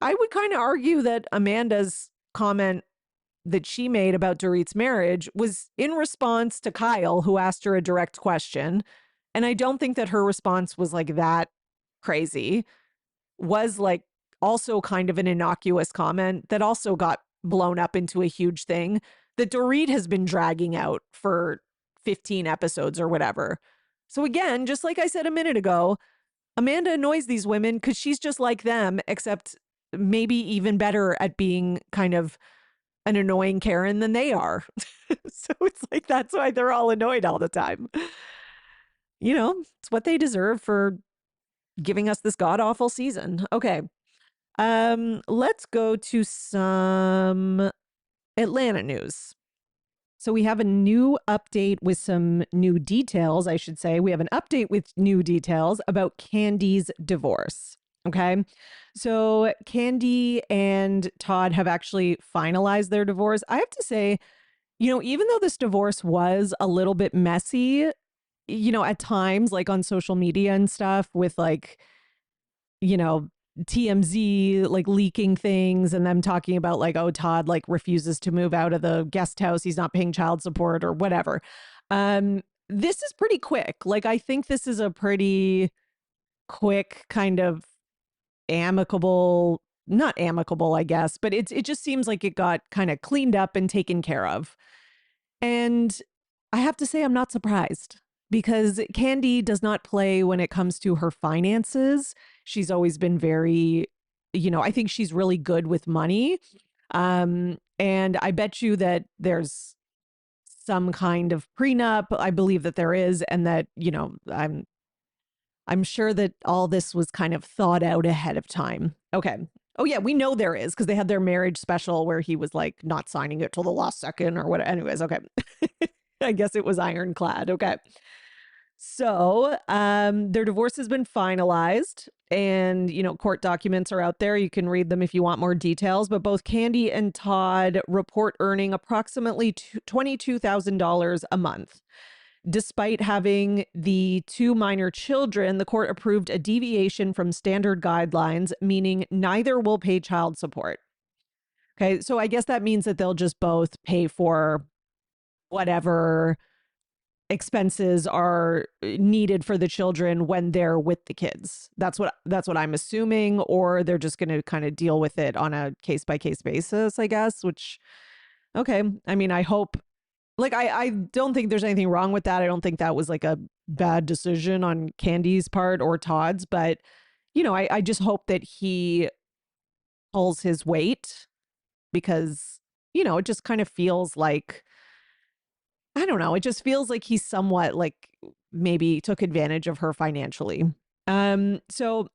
I would kind of argue that Amanda's comment that she made about Dorit's marriage was in response to Kyle, who asked her a direct question. And I don't think that her response was like that crazy, was like also kind of an innocuous comment that also got blown up into a huge thing that Dorit has been dragging out for 15 episodes or whatever. So again, just like I said a minute ago, Amanda annoys these women because she's just like them, except maybe even better at being kind of an annoying Karen than they are. So it's like, that's why they're all annoyed all the time. You know, it's what they deserve for giving us this god awful season. Okay. Let's go to some Atlanta news. So we have a new update with some new details, I should say. We have an update with new details about Candy's divorce. Okay. So Candy and Todd have actually finalized their divorce. I have to say, you know, even though this divorce was a little bit messy, you know, at times, like on social media and stuff with like, you know, TMZ like leaking things and them talking about like, oh, Todd like refuses to move out of the guest house. He's not paying child support or whatever. This is pretty quick. Like, I think this is a pretty quick kind of amicable, not amicable, I guess, but it just seems like it got kind of cleaned up and taken care of. And I have to say, I'm not surprised because Candy does not play when it comes to her finances. She's always been very, you know, I think she's really good with money. And I bet you that there's some kind of prenup. I believe that there is, and that, you know, I'm sure that all this was kind of thought out ahead of time. Okay. Oh yeah, we know there is because they had their marriage special where he was like not signing it till the last second or what. Anyways, okay. I guess it was ironclad. Okay. So their divorce has been finalized and, you know, court documents are out there. You can read them if you want more details. But both Candy and Todd report earning approximately $22,000 a month. Despite having the two minor children, the court approved a deviation from standard guidelines, meaning neither will pay child support. Okay, so I guess that means that they'll just both pay for whatever expenses are needed for the children when they're with the kids. That's what I'm assuming, or they're just going to kind of deal with it on a case by case basis, I guess, which okay. I mean, I hope like I don't think there's anything wrong with that. I don't think that was like a bad decision on Candy's part or Todd's, but you know, I just hope that he pulls his weight because, you know, it just kind of feels like I don't know. It just feels like he's somewhat like maybe took advantage of her financially. So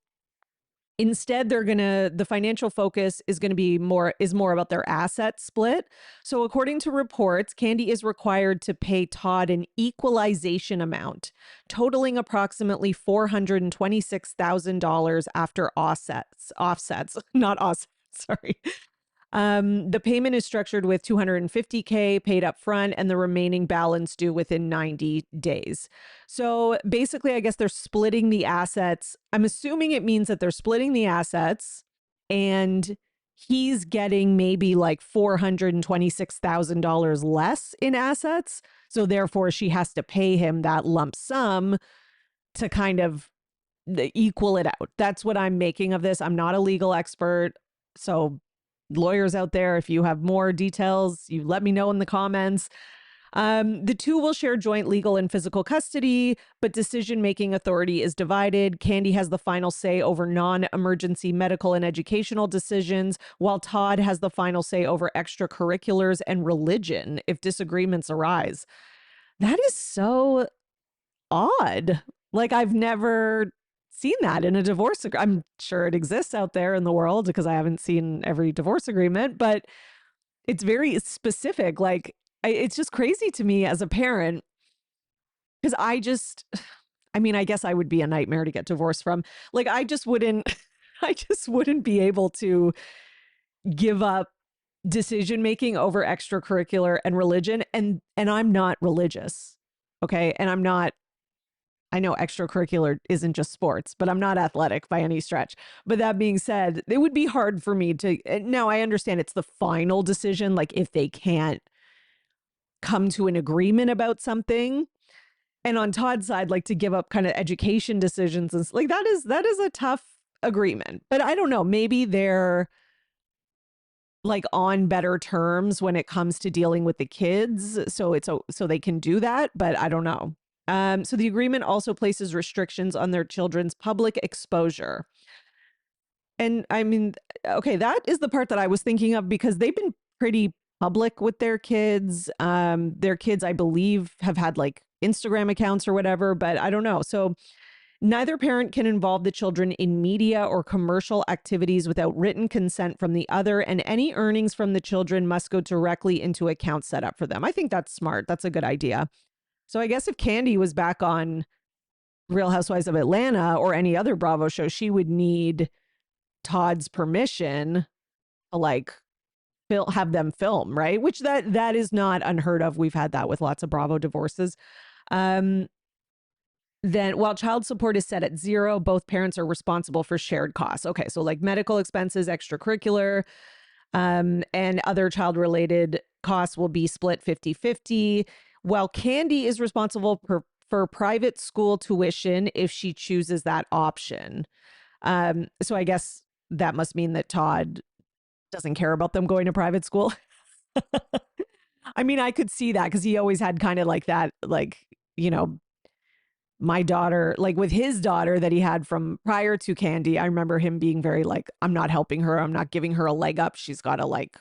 instead, the financial focus is going to be more about their asset split. So according to reports, Candy is required to pay Todd an equalization amount totaling approximately $426,000 after offsets, not offsets, sorry. The payment is structured with $250K paid up front and the remaining balance due within 90 days. So basically, I guess they're splitting the assets. I'm assuming it means that they're splitting the assets and he's getting maybe like $426,000 less in assets. So therefore, she has to pay him that lump sum to kind of equal it out. That's what I'm making of this. I'm not a legal expert. So lawyers out there, if you have more details, you let me know in the comments. The two will share joint legal and physical custody, but decision-making authority is divided. Candy has the final say over non-emergency medical and educational decisions, while Todd has the final say over extracurriculars and religion if disagreements arise. That is so odd. Like, I've never seen that in a divorce. I'm sure it exists out there in the world because I haven't seen every divorce agreement, but it's very specific. Like, it's just crazy to me as a parent because I mean, I guess I would be a nightmare to get divorced from. Like, I just wouldn't, I just wouldn't be able to give up decision making over extracurricular and religion. And I'm not religious. Okay. And I'm not, I know extracurricular isn't just sports, but I'm not athletic by any stretch. But that being said, it would be hard for me to, now I understand it's the final decision. Like if they can't come to an agreement about something. And on Todd's side, like to give up kind of education decisions and like that is a tough agreement. But I don't know, maybe they're like on better terms when it comes to dealing with the kids. So so they can do that, but I don't know. So the agreement also places restrictions on their children's public exposure. And I mean, okay, that is the part that I was thinking of because they've been pretty public with their kids. Their kids, I believe, have had like Instagram accounts or whatever, but I don't know. So neither parent can involve the children in media or commercial activities without written consent from the other, and any earnings from the children must go directly into accounts set up for them. I think that's smart. That's a good idea. So I guess if Candy was back on Real Housewives of Atlanta or any other Bravo show, she would need Todd's permission to like have them film, right? Which that is not unheard of. We've had that with lots of Bravo divorces. Then while child support is set at 0, both parents are responsible for shared costs. Okay, so like medical expenses, extracurricular, and other child related costs will be split 50-50, while Candy is responsible for private school tuition if she chooses that option. So I guess that must mean that Todd doesn't care about them going to private school. I mean, I could see that because he always had kind of like that, like, you know, my daughter, like with his daughter that he had from prior to Candy, I remember him being very like, I'm not helping her. I'm not giving her a leg up. She's got to like,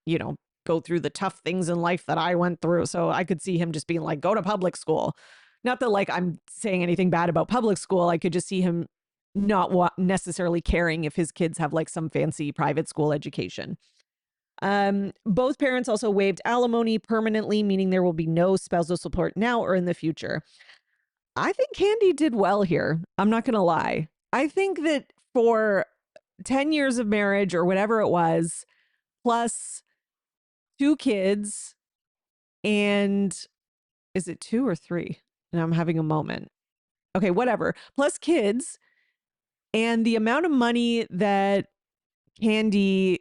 you know, go through the tough things in life that I went through. So I could see him just being like, go to public school. Not that like I'm saying anything bad about public school. I could just see him not necessarily caring if his kids have like some fancy private school education. Both parents also waived alimony permanently, meaning there will be no spousal support now or in the future. I think Candy did well here. I'm not going to lie. I think that for 10 years of marriage or whatever it was, plus 2 kids, and is it 2 or 3? And I'm having a moment. Okay, whatever. Plus kids, and the amount of money that Candy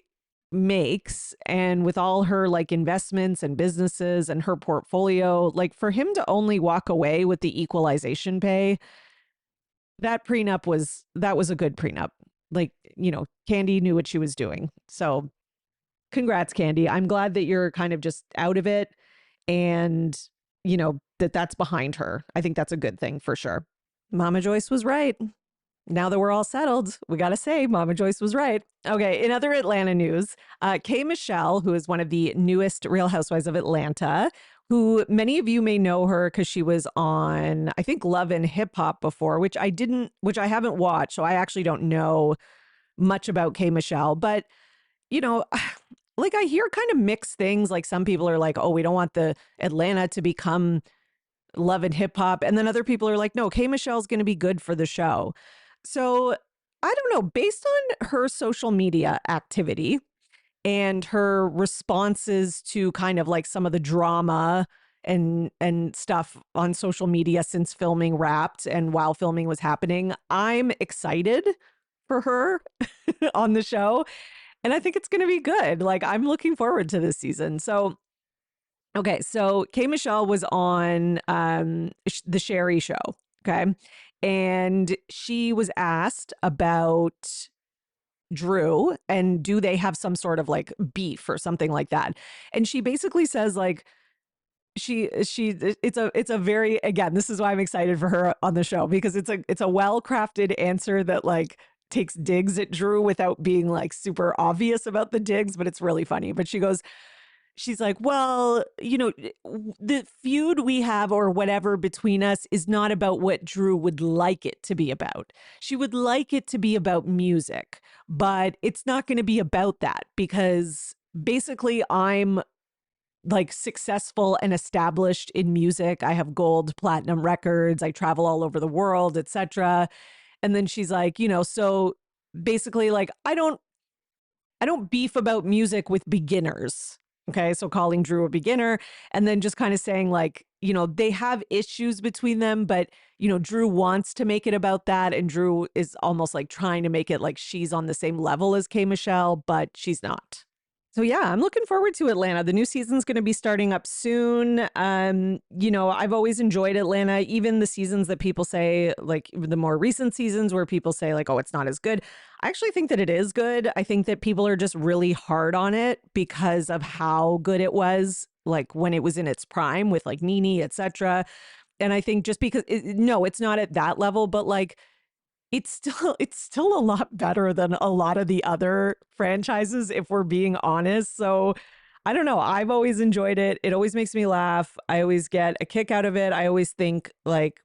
makes, and with all her like investments and businesses and her portfolio, like for him to only walk away with the equalization pay, that was a good prenup. Like, you know, Candy knew what she was doing. So congrats, Candy. I'm glad that you're kind of just out of it and, you know, that's behind her. I think that's a good thing for sure. Mama Joyce was right. Now that we're all settled, we got to say Mama Joyce was right. Okay, in other Atlanta news, K. Michelle, who is one of the newest Real Housewives of Atlanta, who many of you may know her because she was on, I think, Love and Hip Hop before, which I haven't watched, so I actually don't know much about K. Michelle. But, you know, like I hear kind of mixed things. Like some people are like, oh, we don't want the Atlanta to become Love and Hip Hop. And then other people are like, no, K. Michelle's going to be good for the show. So I don't know, based on her social media activity and her responses to kind of like some of the drama and stuff on social media since filming Wrapped and while filming was happening, I'm excited for her on the show. And I think it's going to be good. Like I'm looking forward to this season. So okay, so K. Michelle was on the Sherry Show, okay? And she was asked about Drew and do they have some sort of like beef or something like that. And she basically says like it's a very, again, this is why I'm excited for her on the show because it's a well-crafted answer that like takes digs at Drew without being like super obvious about the digs, but it's really funny. But she goes, she's like, well, the feud we have or whatever between us is not about what Drew would like it to be about. She would like it to be about music, but it's not going to be about that because basically I'm like successful and established in music. I have gold, platinum records. I travel all over the world, etc. And then she's like, so basically like I don't beef about music with beginners. Okay. So calling Drew a beginner and then just kind of saying, like, they have issues between them, but, Drew wants to make it about that. And Drew is almost like trying to make it like she's on the same level as K. Michelle, but she's not. So yeah, I'm looking forward to Atlanta. The new season's going to be starting up soon. I've always enjoyed Atlanta, even the seasons that people say, like the more recent seasons where people say like, oh, it's not as good. I actually think that it is good. I think that people are just really hard on it because of how good it was, like when it was in its prime with like Nene, etc. And I think just because no, it's not at that level, but like it's still a lot better than a lot of the other franchises, if we're being honest. So I don't know. I've always enjoyed it. It always makes me laugh. I always get a kick out of it. I always think like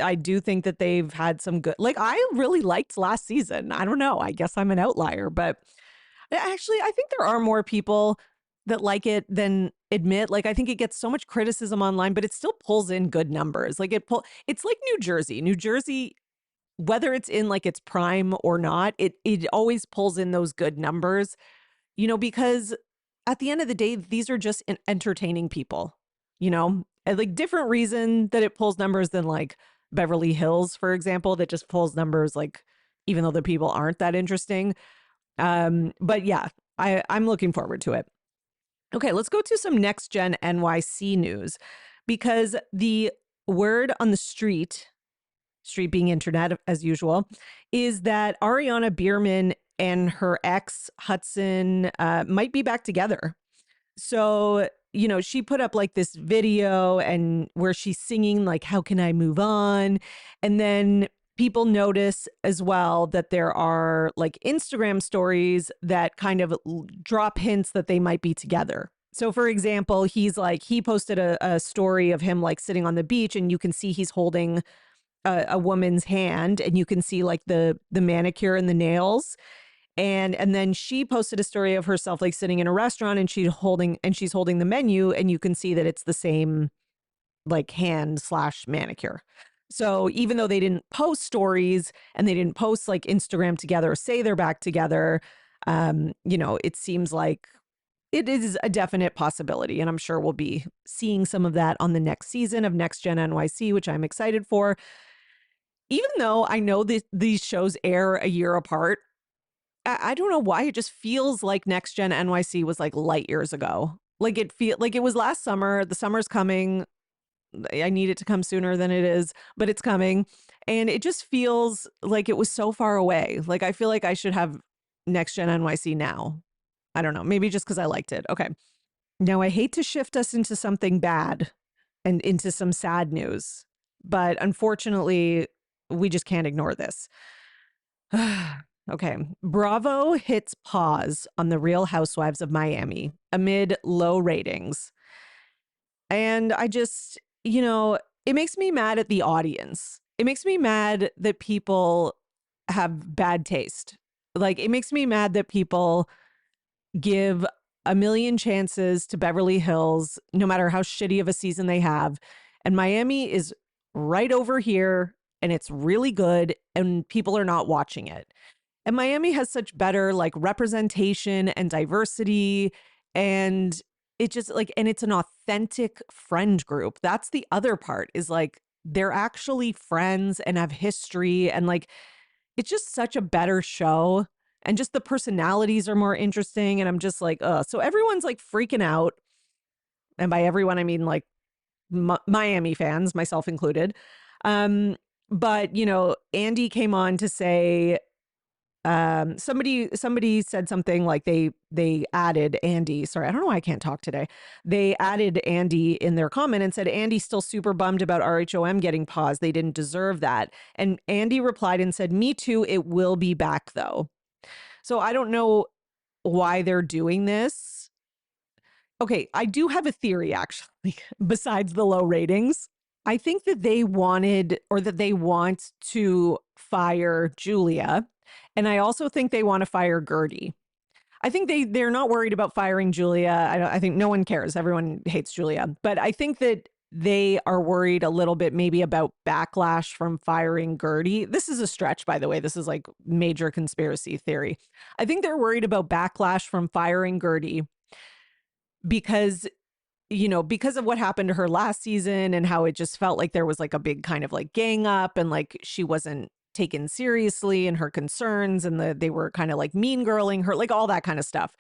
I do think that they've had some good, like I really liked last season. I don't know. I guess I'm an outlier, but actually I think there are more people that like it than admit. Like I think it gets so much criticism online, but it still pulls in good numbers. Like it's like New Jersey. New Jersey, whether it's in like its prime or not, it always pulls in those good numbers, because at the end of the day, these are just entertaining people, and like different reason that it pulls numbers than like Beverly Hills, for example, that just pulls numbers like even though the people aren't that interesting. But yeah, I'm looking forward to it. Okay, let's go to some next gen NYC news because the word on the street being internet as usual, is that Ariana Bierman and her ex Hudson might be back together. So, she put up like this video and where she's singing like, how can I move on? And then people notice as well that there are like Instagram stories that kind of drop hints that they might be together. So for example, he posted a story of him like sitting on the beach and you can see he's holding a woman's hand and you can see like the manicure and the nails. And then she posted a story of herself like sitting in a restaurant and she's holding the menu and you can see that it's the same like hand / manicure. So even though they didn't post stories and they didn't post like Instagram together or say they're back together, it seems like it is a definite possibility. And I'm sure we'll be seeing some of that on the next season of Next Gen NYC, which I'm excited for. Even though I know these shows air a year apart, I don't know why it just feels like Next Gen NYC was like light years ago. Like it was last summer. The summer's coming. I need it to come sooner than it is, but it's coming. And it just feels like it was so far away. Like I feel like I should have Next Gen NYC now. I don't know. Maybe just because I liked it. Okay. Now I hate to shift us into something bad and into some sad news, but unfortunately, we just can't ignore this. Okay. Bravo hits pause on The Real Housewives of Miami amid low ratings. And I just, it makes me mad at the audience. It makes me mad that people have bad taste. Like, it makes me mad that people give a million chances to Beverly Hills, no matter how shitty of a season they have. And Miami is right over here and it's really good and people are not watching it. And Miami has such better like representation and diversity. And it just like, and it's an authentic friend group. That's the other part is like, they're actually friends and have history. And like, it's just such a better show. And just the personalities are more interesting. And I'm just like, so everyone's like freaking out. And by everyone, I mean like Miami fans, myself included. But, Andy came on to say, somebody said something like they added Andy. Sorry, I don't know why I can't talk today. They added Andy in their comment and said, Andy's still super bummed about RHOM getting paused. They didn't deserve that. And Andy replied and said, me too. It will be back though. So I don't know why they're doing this. Okay, I do have a theory actually, besides the low ratings. I think that they wanted or that they want to fire Julia. And I also think they want to fire Gertie. I think they're not worried about firing Julia. I think no one cares. Everyone hates Julia. But I think that they are worried a little bit maybe about backlash from firing Gertie. This is a stretch, by the way. This is like major conspiracy theory. I think they're worried about backlash from firing Gertie because because of what happened to her last season and how it just felt like there was like a big kind of like gang up and like she wasn't taken seriously and her concerns and they were kind of like mean girling her, like all that kind of stuff.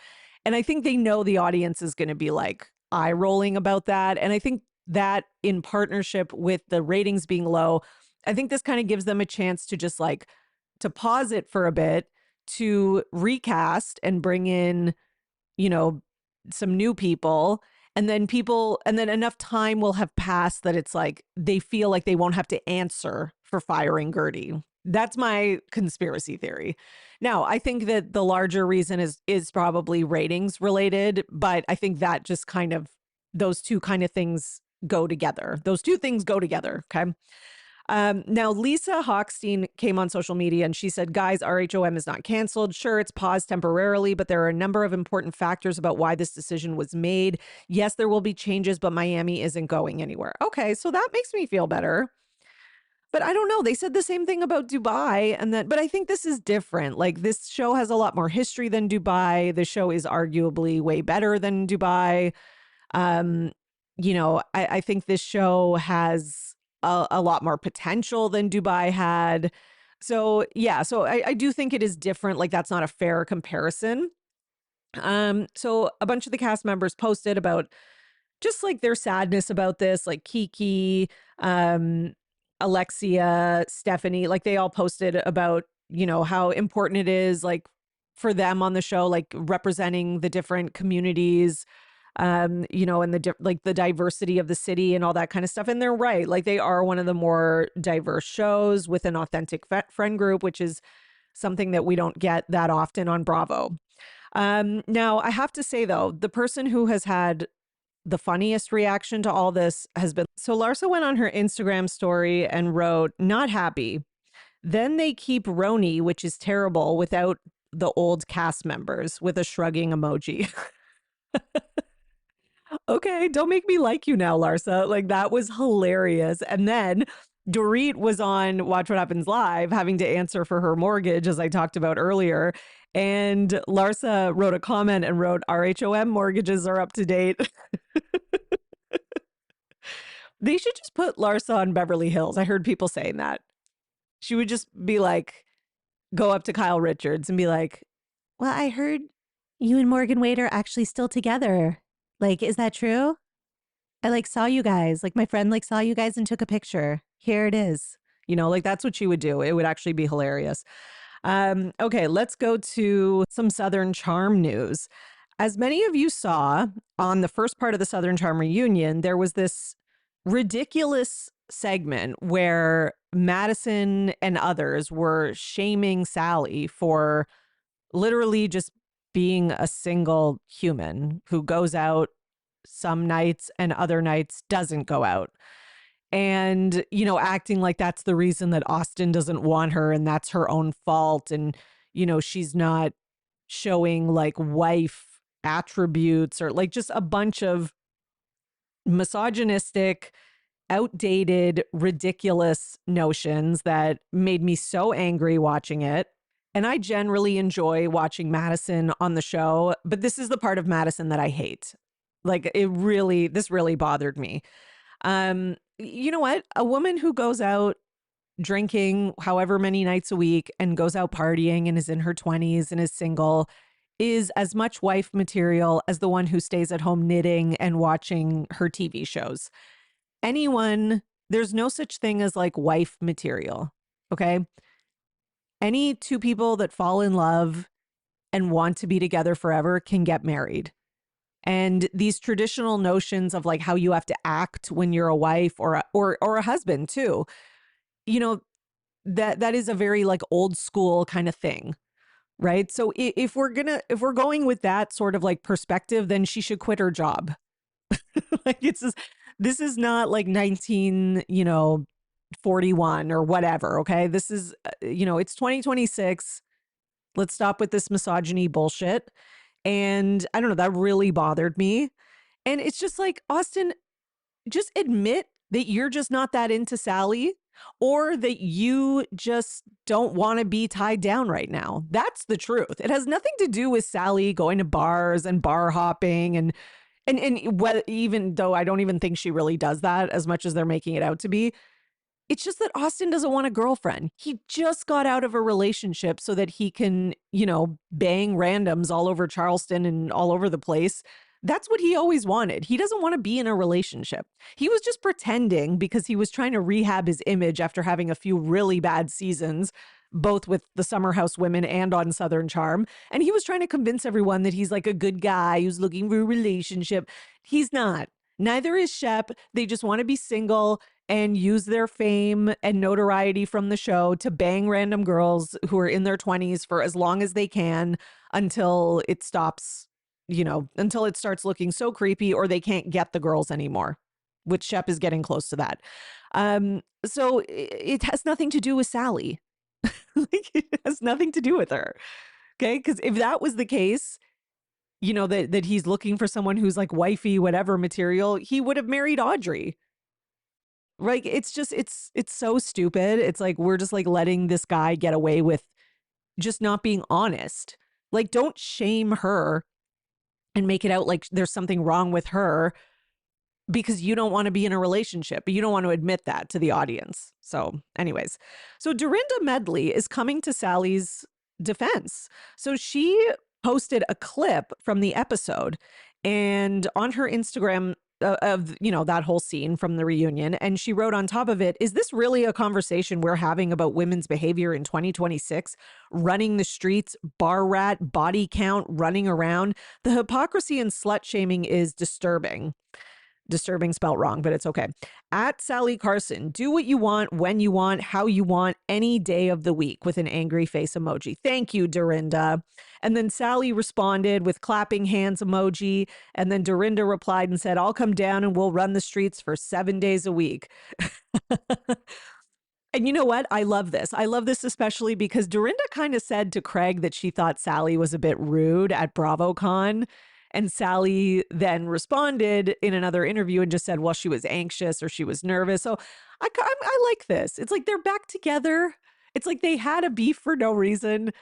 And I think they know the audience is going to be like eye rolling about that. And I think that in partnership with the ratings being low, I think this kind of gives them a chance to just like to pause it for a bit, to recast and bring in, you know, some new people, and then enough time will have passed that it's like they feel like they won't have to answer for firing Gertie. That's my conspiracy theory. Now, I think that the larger reason is probably ratings related, but I think that just kind of those two kind of things go together. Those two things go together. Okay. Now, Lisa Hochstein came on social media and she said, guys, RHOM is not canceled. Sure, it's paused temporarily, but there are a number of important factors about why this decision was made. Yes, there will be changes, but Miami isn't going anywhere. Okay, so that makes me feel better. But I don't know. They said the same thing about Dubai. But I think this is different. Like this show has a lot more history than Dubai. The show is arguably way better than Dubai. Um, I think this show has a lot more potential than Dubai had. So yeah, so I do think it is different. Like that's not a fair comparison. So a bunch of the cast members posted about just like their sadness about this, like Kiki, Alexia, Stephanie, like they all posted about, how important it is like for them on the show, like representing the different communities, and like the diversity of the city and all that kind of stuff. And they're right. Like they are one of the more diverse shows with an authentic friend group, which is something that we don't get that often on Bravo. Now I have to say though, the person who has had the funniest reaction to all this has been, so Larsa went on her Instagram story and wrote, not happy. Then they keep RHONJ, which is terrible, without the old cast members, with a shrugging emoji. Okay, don't make me like you now, Larsa. Like that was hilarious. And then Dorit was on Watch What Happens Live having to answer for her mortgage, as I talked about earlier. And Larsa wrote a comment and wrote, RHOM mortgages are up to date. They should just put Larsa on Beverly Hills. I heard people saying that. She would just be like, go up to Kyle Richards and be like, well, I heard you and Morgan Wade are actually still together. Like, is that true? I like saw you guys. Like my friend like saw you guys and took a picture. Here it is. Like that's what she would do. It would actually be hilarious. Okay, let's go to some Southern Charm news. As many of you saw on the first part of the Southern Charm reunion, there was this ridiculous segment where Madison and others were shaming Sally for literally just being a single human who goes out some nights and other nights doesn't go out. And, acting like that's the reason that Austin doesn't want her and that's her own fault. And, she's not showing like wife attributes or like just a bunch of misogynistic, outdated, ridiculous notions that made me so angry watching it. And I generally enjoy watching Madison on the show, but this is the part of Madison that I hate. Like this really bothered me. You know what? A woman who goes out drinking however many nights a week and goes out partying and is in her 20s and is single is as much wife material as the one who stays at home knitting and watching her TV shows. There's no such thing as like wife material. Okay. Any two people that fall in love and want to be together forever can get married. And these traditional notions of like how you have to act when you're a wife or a husband too, that is a very like old school kind of thing. right? So if we're going with that sort of like perspective, then she should quit her job. Like this is not like 19, 41 or whatever, okay? This is it's 2026. Let's stop with this misogyny bullshit. And I don't know, that really bothered me. And it's just like, Austin, just admit that you're just not that into Sally, or that you just don't want to be tied down right now. That's the truth. It has nothing to do with Sally going to bars and bar hopping and even though I don't even think she really does that as much as they're making it out to be. It's just that Austin doesn't want a girlfriend. He just got out of a relationship so that he can, bang randoms all over Charleston and all over the place. That's what he always wanted. He doesn't want to be in a relationship. He was just pretending because he was trying to rehab his image after having a few really bad seasons, both with the Summer House Women and on Southern Charm. And he was trying to convince everyone that he's like a good guy who's looking for a relationship. He's not. Neither is Shep. They just want to be single and use their fame and notoriety from the show to bang random girls who are in their 20s for as long as they can until it stops, until it starts looking so creepy or they can't get the girls anymore, which Shep is getting close to that. So it has nothing to do with Sally. Like, it has nothing to do with her. Okay. Because if that was the case, that he's looking for someone who's like wifey, whatever material, he would have married Audrey. Right. It's just, it's so stupid. It's like, we're just like letting this guy get away with just not being honest. Like, don't shame her and make it out like there's something wrong with her because you don't want to be in a relationship, but you don't want to admit that to the audience. So anyways, so Dorinda Medley is coming to Sally's defense. So she posted a clip from the episode and on her Instagram of that whole scene from the reunion, and she wrote on top of it, "Is this really a conversation we're having about women's behavior in 2026? Running the streets, bar rat, body count, running around. The hypocrisy and slut shaming is disturbing." Disturbing spelt wrong, but it's okay. At Sally Carson, do what you want, when you want, how you want, any day of the week, with an angry face emoji. Thank you, Dorinda. And then Sally responded with clapping hands emoji. And then Dorinda replied and said, "I'll come down and we'll run the streets for 7 days a week." And you know what? I love this. I love this especially because Dorinda kind of said to Craig that she thought Sally was a bit rude at BravoCon. And Sally then responded in another interview and just said, well, she was anxious or she was nervous. So I like this. It's like they're back together. It's like they had a beef for no reason.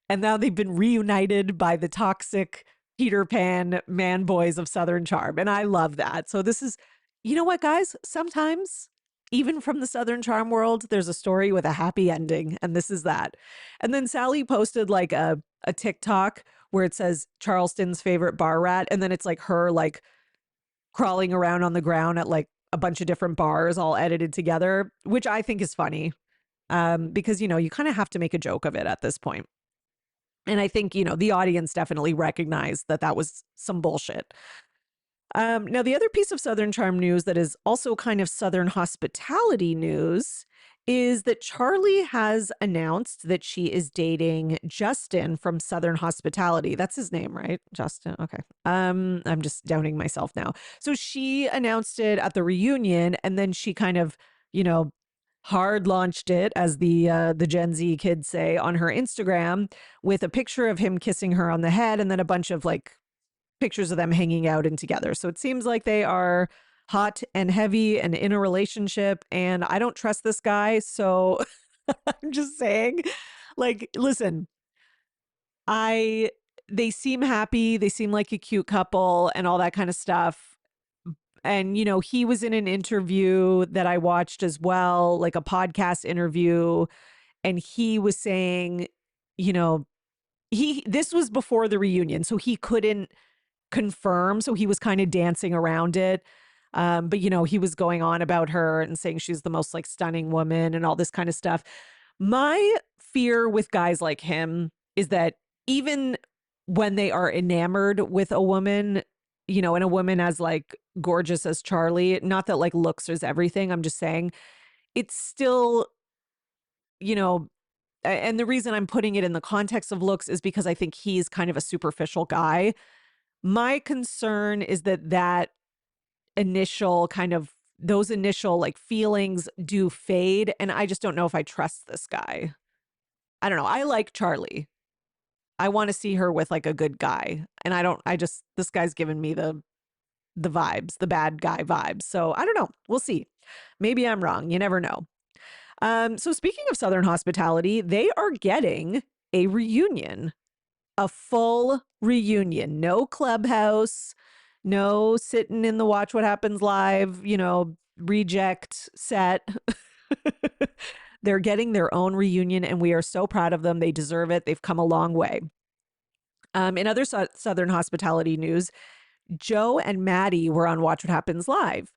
And now they've been reunited by the toxic Peter Pan man boys of Southern Charm. And I love that. So this is, you know what, guys? Sometimes even from the Southern Charm world, there's a story with a happy ending. And this is that. And then Sally posted like a TikTok where it says Charleston's favorite bar rat. And then it's like her like crawling around on the ground at like a bunch of different bars all edited together, which I think is funny because, you kind of have to make a joke of it at this point. And I think, the audience definitely recognized that that was some bullshit. Now, the other piece of Southern Charm news that is also kind of Southern hospitality news is that Charlie has announced that she is dating Justin from Southern Hospitality. That's his name, right? Justin. Okay. I'm just doubting myself now. So she announced it at the reunion, and then she kind of, hard launched it, as the Gen Z kids say, on her Instagram with a picture of him kissing her on the head, and then a bunch of like pictures of them hanging out and together. So it seems like they are hot and heavy and in a relationship, and I don't trust this guy. So I'm just saying, like, listen, they seem happy. They seem like a cute couple and all that kind of stuff. And, he was in an interview that I watched as well, like a podcast interview. And he was saying, this was before the reunion, so he couldn't confirm. So he was kind of dancing around it. But, he was going on about her and saying she's the most like stunning woman and all this kind of stuff. My fear with guys like him is that even when they are enamored with a woman, and a woman as like gorgeous as Charlie, not that like looks is everything. I'm just saying it's still, and the reason I'm putting it in the context of looks is because I think he's kind of a superficial guy. My concern is that those initial like feelings do fade. And I just don't know if I trust this guy. I don't know. I like Charlie. I want to see her with like a good guy. And this guy's giving me the vibes, the bad guy vibes. So I don't know. We'll see. Maybe I'm wrong. You never know. So speaking of Southern Hospitality, they are getting a reunion, a full reunion. No Clubhouse, no sitting in the Watch What Happens Live, reject set. They're getting their own reunion, and we are so proud of them. They deserve it. They've come a long way. In other Southern Hospitality news, Joe and Maddie were on Watch What Happens Live.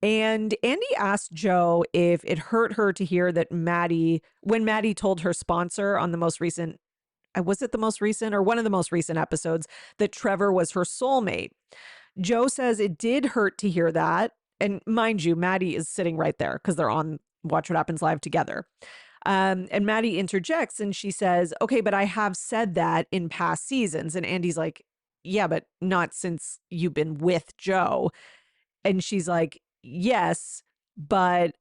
And Andy asked Joe if it hurt her to hear that when Maddie told her sponsor on the most recent, was it the most recent or one of the most recent episodes, that Trevor was her soulmate. Joe says it did hurt to hear that. And mind you, Maddie is sitting right there because they're on Watch What Happens Live together. And Maddie interjects and she says, okay, but I have said that in past seasons. And Andy's like, yeah, but not since you've been with Joe. And she's like, yes, but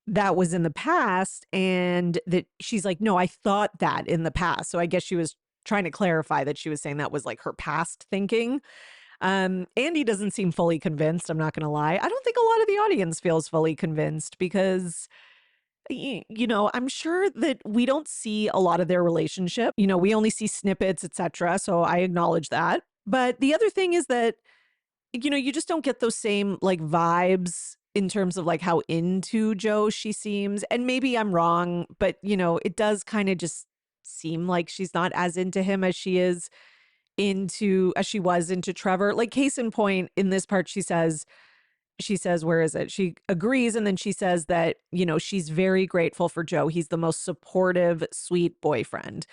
that was in the past. And that she's like, no, I thought that in the past. So I guess she was trying to clarify that she was saying that was like her past thinking. Andy doesn't seem fully convinced. I'm not going to lie. I don't think a lot of the audience feels fully convinced because, I'm sure that we don't see a lot of their relationship. We only see snippets, etc. So I acknowledge that. But the other thing is that, you just don't get those same like vibes in terms of like how into Joe she seems. And maybe I'm wrong, but it does kind of just seem like she's not as into him as she was into Trevor. Like case in point, in this part, she says, where is it? She agrees. And then she says that, she's very grateful for Joe. He's the most supportive, sweet boyfriend.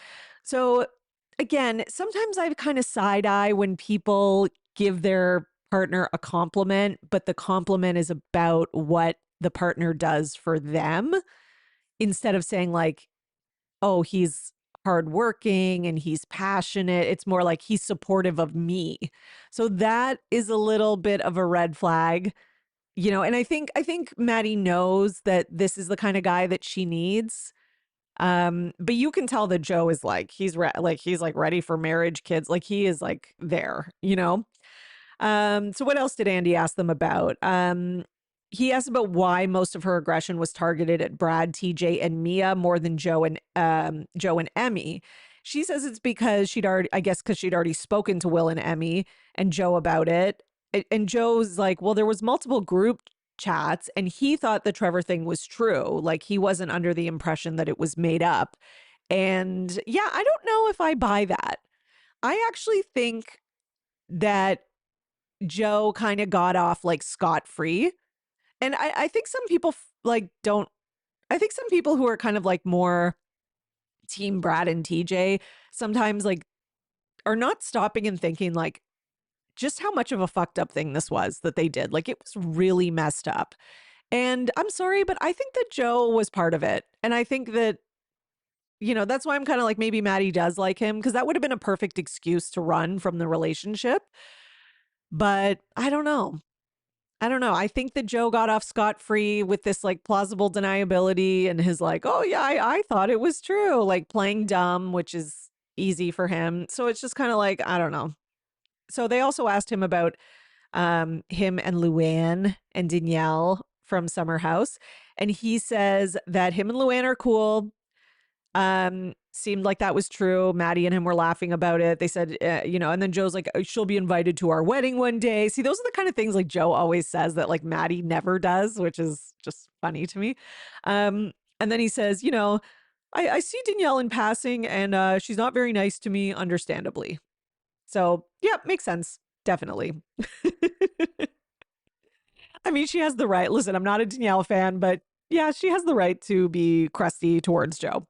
So again, sometimes I kind of side eye when people give their partner a compliment, but the compliment is about what the partner does for them instead of saying like, oh, he's hardworking and he's passionate. It's more like he's supportive of me. So that is a little bit of a red flag, and I think Maddie knows that this is the kind of guy that she needs. But you can tell that Joe is like, he's ready for marriage, kids. Like he is like there, So what else did Andy ask them about? He asked about why most of her aggression was targeted at Brad, TJ, and Mia more than Joe and Emmy. She says it's because she'd already spoken to Will and Emmy and Joe about it. And Joe's like, well, there was multiple group chats and he thought the Trevor thing was true. Like he wasn't under the impression that it was made up. And yeah, I don't know if I buy that. I actually think that Joe kind of got off like scot-free. And I think some people I think some people who are kind of like more team Brad and TJ sometimes like are not stopping and thinking like just how much of a fucked up thing this was that they did. Like it was really messed up. And I'm sorry, but I think that Joe was part of it. And I think that, that's why I'm kind of like maybe Maddie does like him because that would have been a perfect excuse to run from the relationship. But I don't know. I think that Joe got off scot-free with this like plausible deniability and his like, oh yeah, I thought it was true, like playing dumb, which is easy for him. So it's just kind of like, I don't know. So they also asked him about him and Luann and Danielle from Summer House. And he says that him and Luann are cool. Seemed like that was true. Maddie and him were laughing about it. They said, and then Joe's like, she'll be invited to our wedding one day. See, those are the kind of things like Joe always says that like Maddie never does, which is just funny to me. And then he says, I see Danielle in passing and she's not very nice to me, understandably. So yeah, makes sense. Definitely. I mean, she has the right. Listen, I'm not a Danielle fan, but yeah, she has the right to be crusty towards Joe.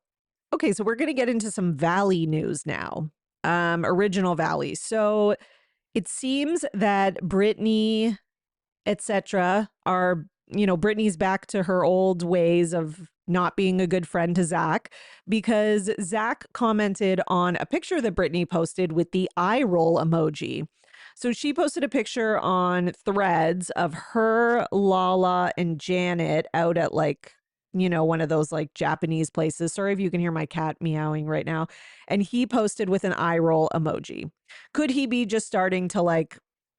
Okay, so we're going to get into some Valley news now. Original Valley. So it seems that Brittany, etc., are, Brittany's back to her old ways of not being a good friend to Zach because Zach commented on a picture that Brittany posted with the eye roll emoji. So she posted a picture on Threads of her, Lala, and Janet out at like, one of those like Japanese places. Sorry if you can hear my cat meowing right now. And he posted with an eye roll emoji. Could he be just starting to like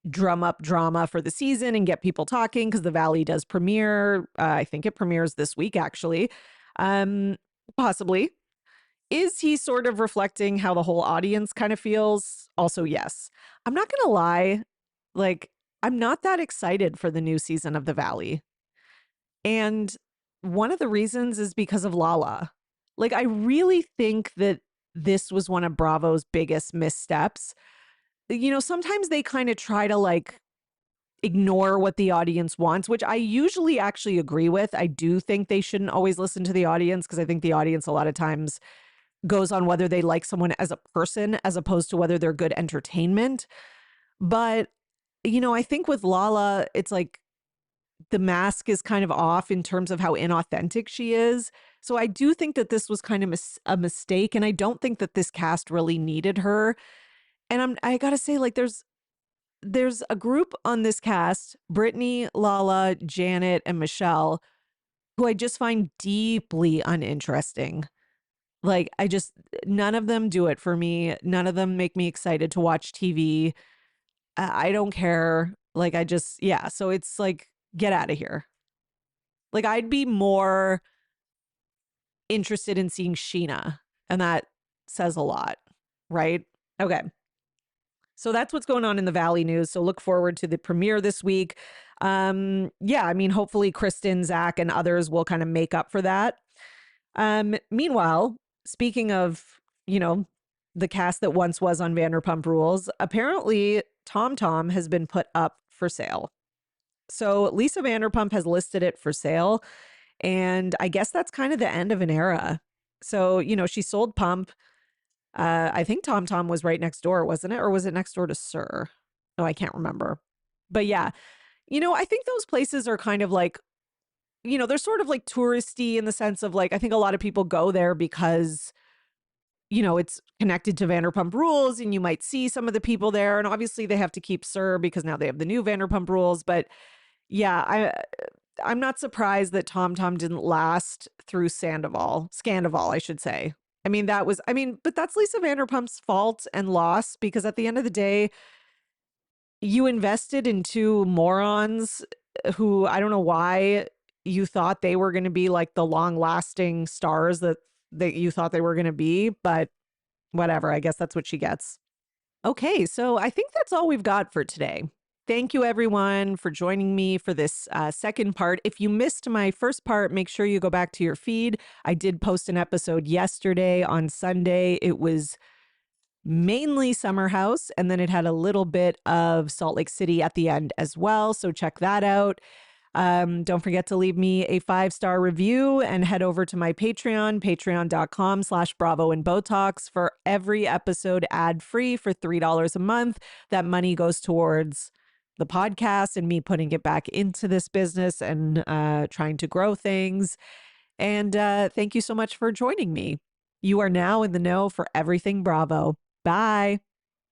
drum up drama for the season and get people talking? Because the Valley does premiere. I think it premieres this week, actually. Possibly. Is he sort of reflecting how the whole audience kind of feels? Also, yes. I'm not going to lie. Like, I'm not that excited for the new season of The Valley. And one of the reasons is because of Lala. Like, I really think that this was one of Bravo's biggest missteps. Sometimes they kind of try to like ignore what the audience wants, which I usually actually agree with. I do think they shouldn't always listen to the audience because I think the audience a lot of times goes on whether they like someone as a person as opposed to whether they're good entertainment. But, I think with Lala, it's like the mask is kind of off in terms of how inauthentic she is. So I do think that this was kind of a mistake. And I don't think that this cast really needed her. And I got to say, like, there's a group on this cast, Brittany, Lala, Janet, and Michelle, who I just find deeply uninteresting. Like, none of them do it for me. None of them make me excited to watch TV. I don't care. Like, yeah. So it's like, get out of here. Like, I'd be more interested in seeing Sheena, and that says a lot, right? Okay. So that's what's going on in the Valley news. So look forward to the premiere this week. Yeah, I mean, hopefully Kristen, Zach, and others will kind of make up for that. Meanwhile, speaking of, the cast that once was on Vanderpump Rules, apparently Tom Tom has been put up for sale. So Lisa Vanderpump has listed it for sale. And I guess that's kind of the end of an era. So, she sold Pump. I think Tom Tom was right next door, wasn't it? Or was it next door to Sir? No, I can't remember. But yeah, I think those places are kind of like, they're sort of like touristy in the sense of like, I think a lot of people go there because, it's connected to Vanderpump Rules and you might see some of the people there. And obviously they have to keep Sir because now they have the new Vanderpump Rules. But yeah, I'm not surprised that Tom Tom didn't last through Scandival, I should say. But that's Lisa Vanderpump's fault and loss because at the end of the day, you invested in two morons who I don't know why you thought they were going to be like the long lasting stars that you thought they were going to be, but whatever. I guess that's what she gets. Okay, so I think that's all we've got for today. Thank you, everyone, for joining me for this second part. If you missed my first part, make sure you go back to your feed. I did post an episode yesterday on Sunday. It was mainly Summer House, and then it had a little bit of Salt Lake City at the end as well. So check that out. Don't forget to leave me a 5-star review and head over to my Patreon, patreon.com/Bravo and Botox for every episode ad-free for $3 a month. That money goes towards the podcast and me putting it back into this business and trying to grow things. And thank you so much for joining me. You are now in the know for everything Bravo. Bye.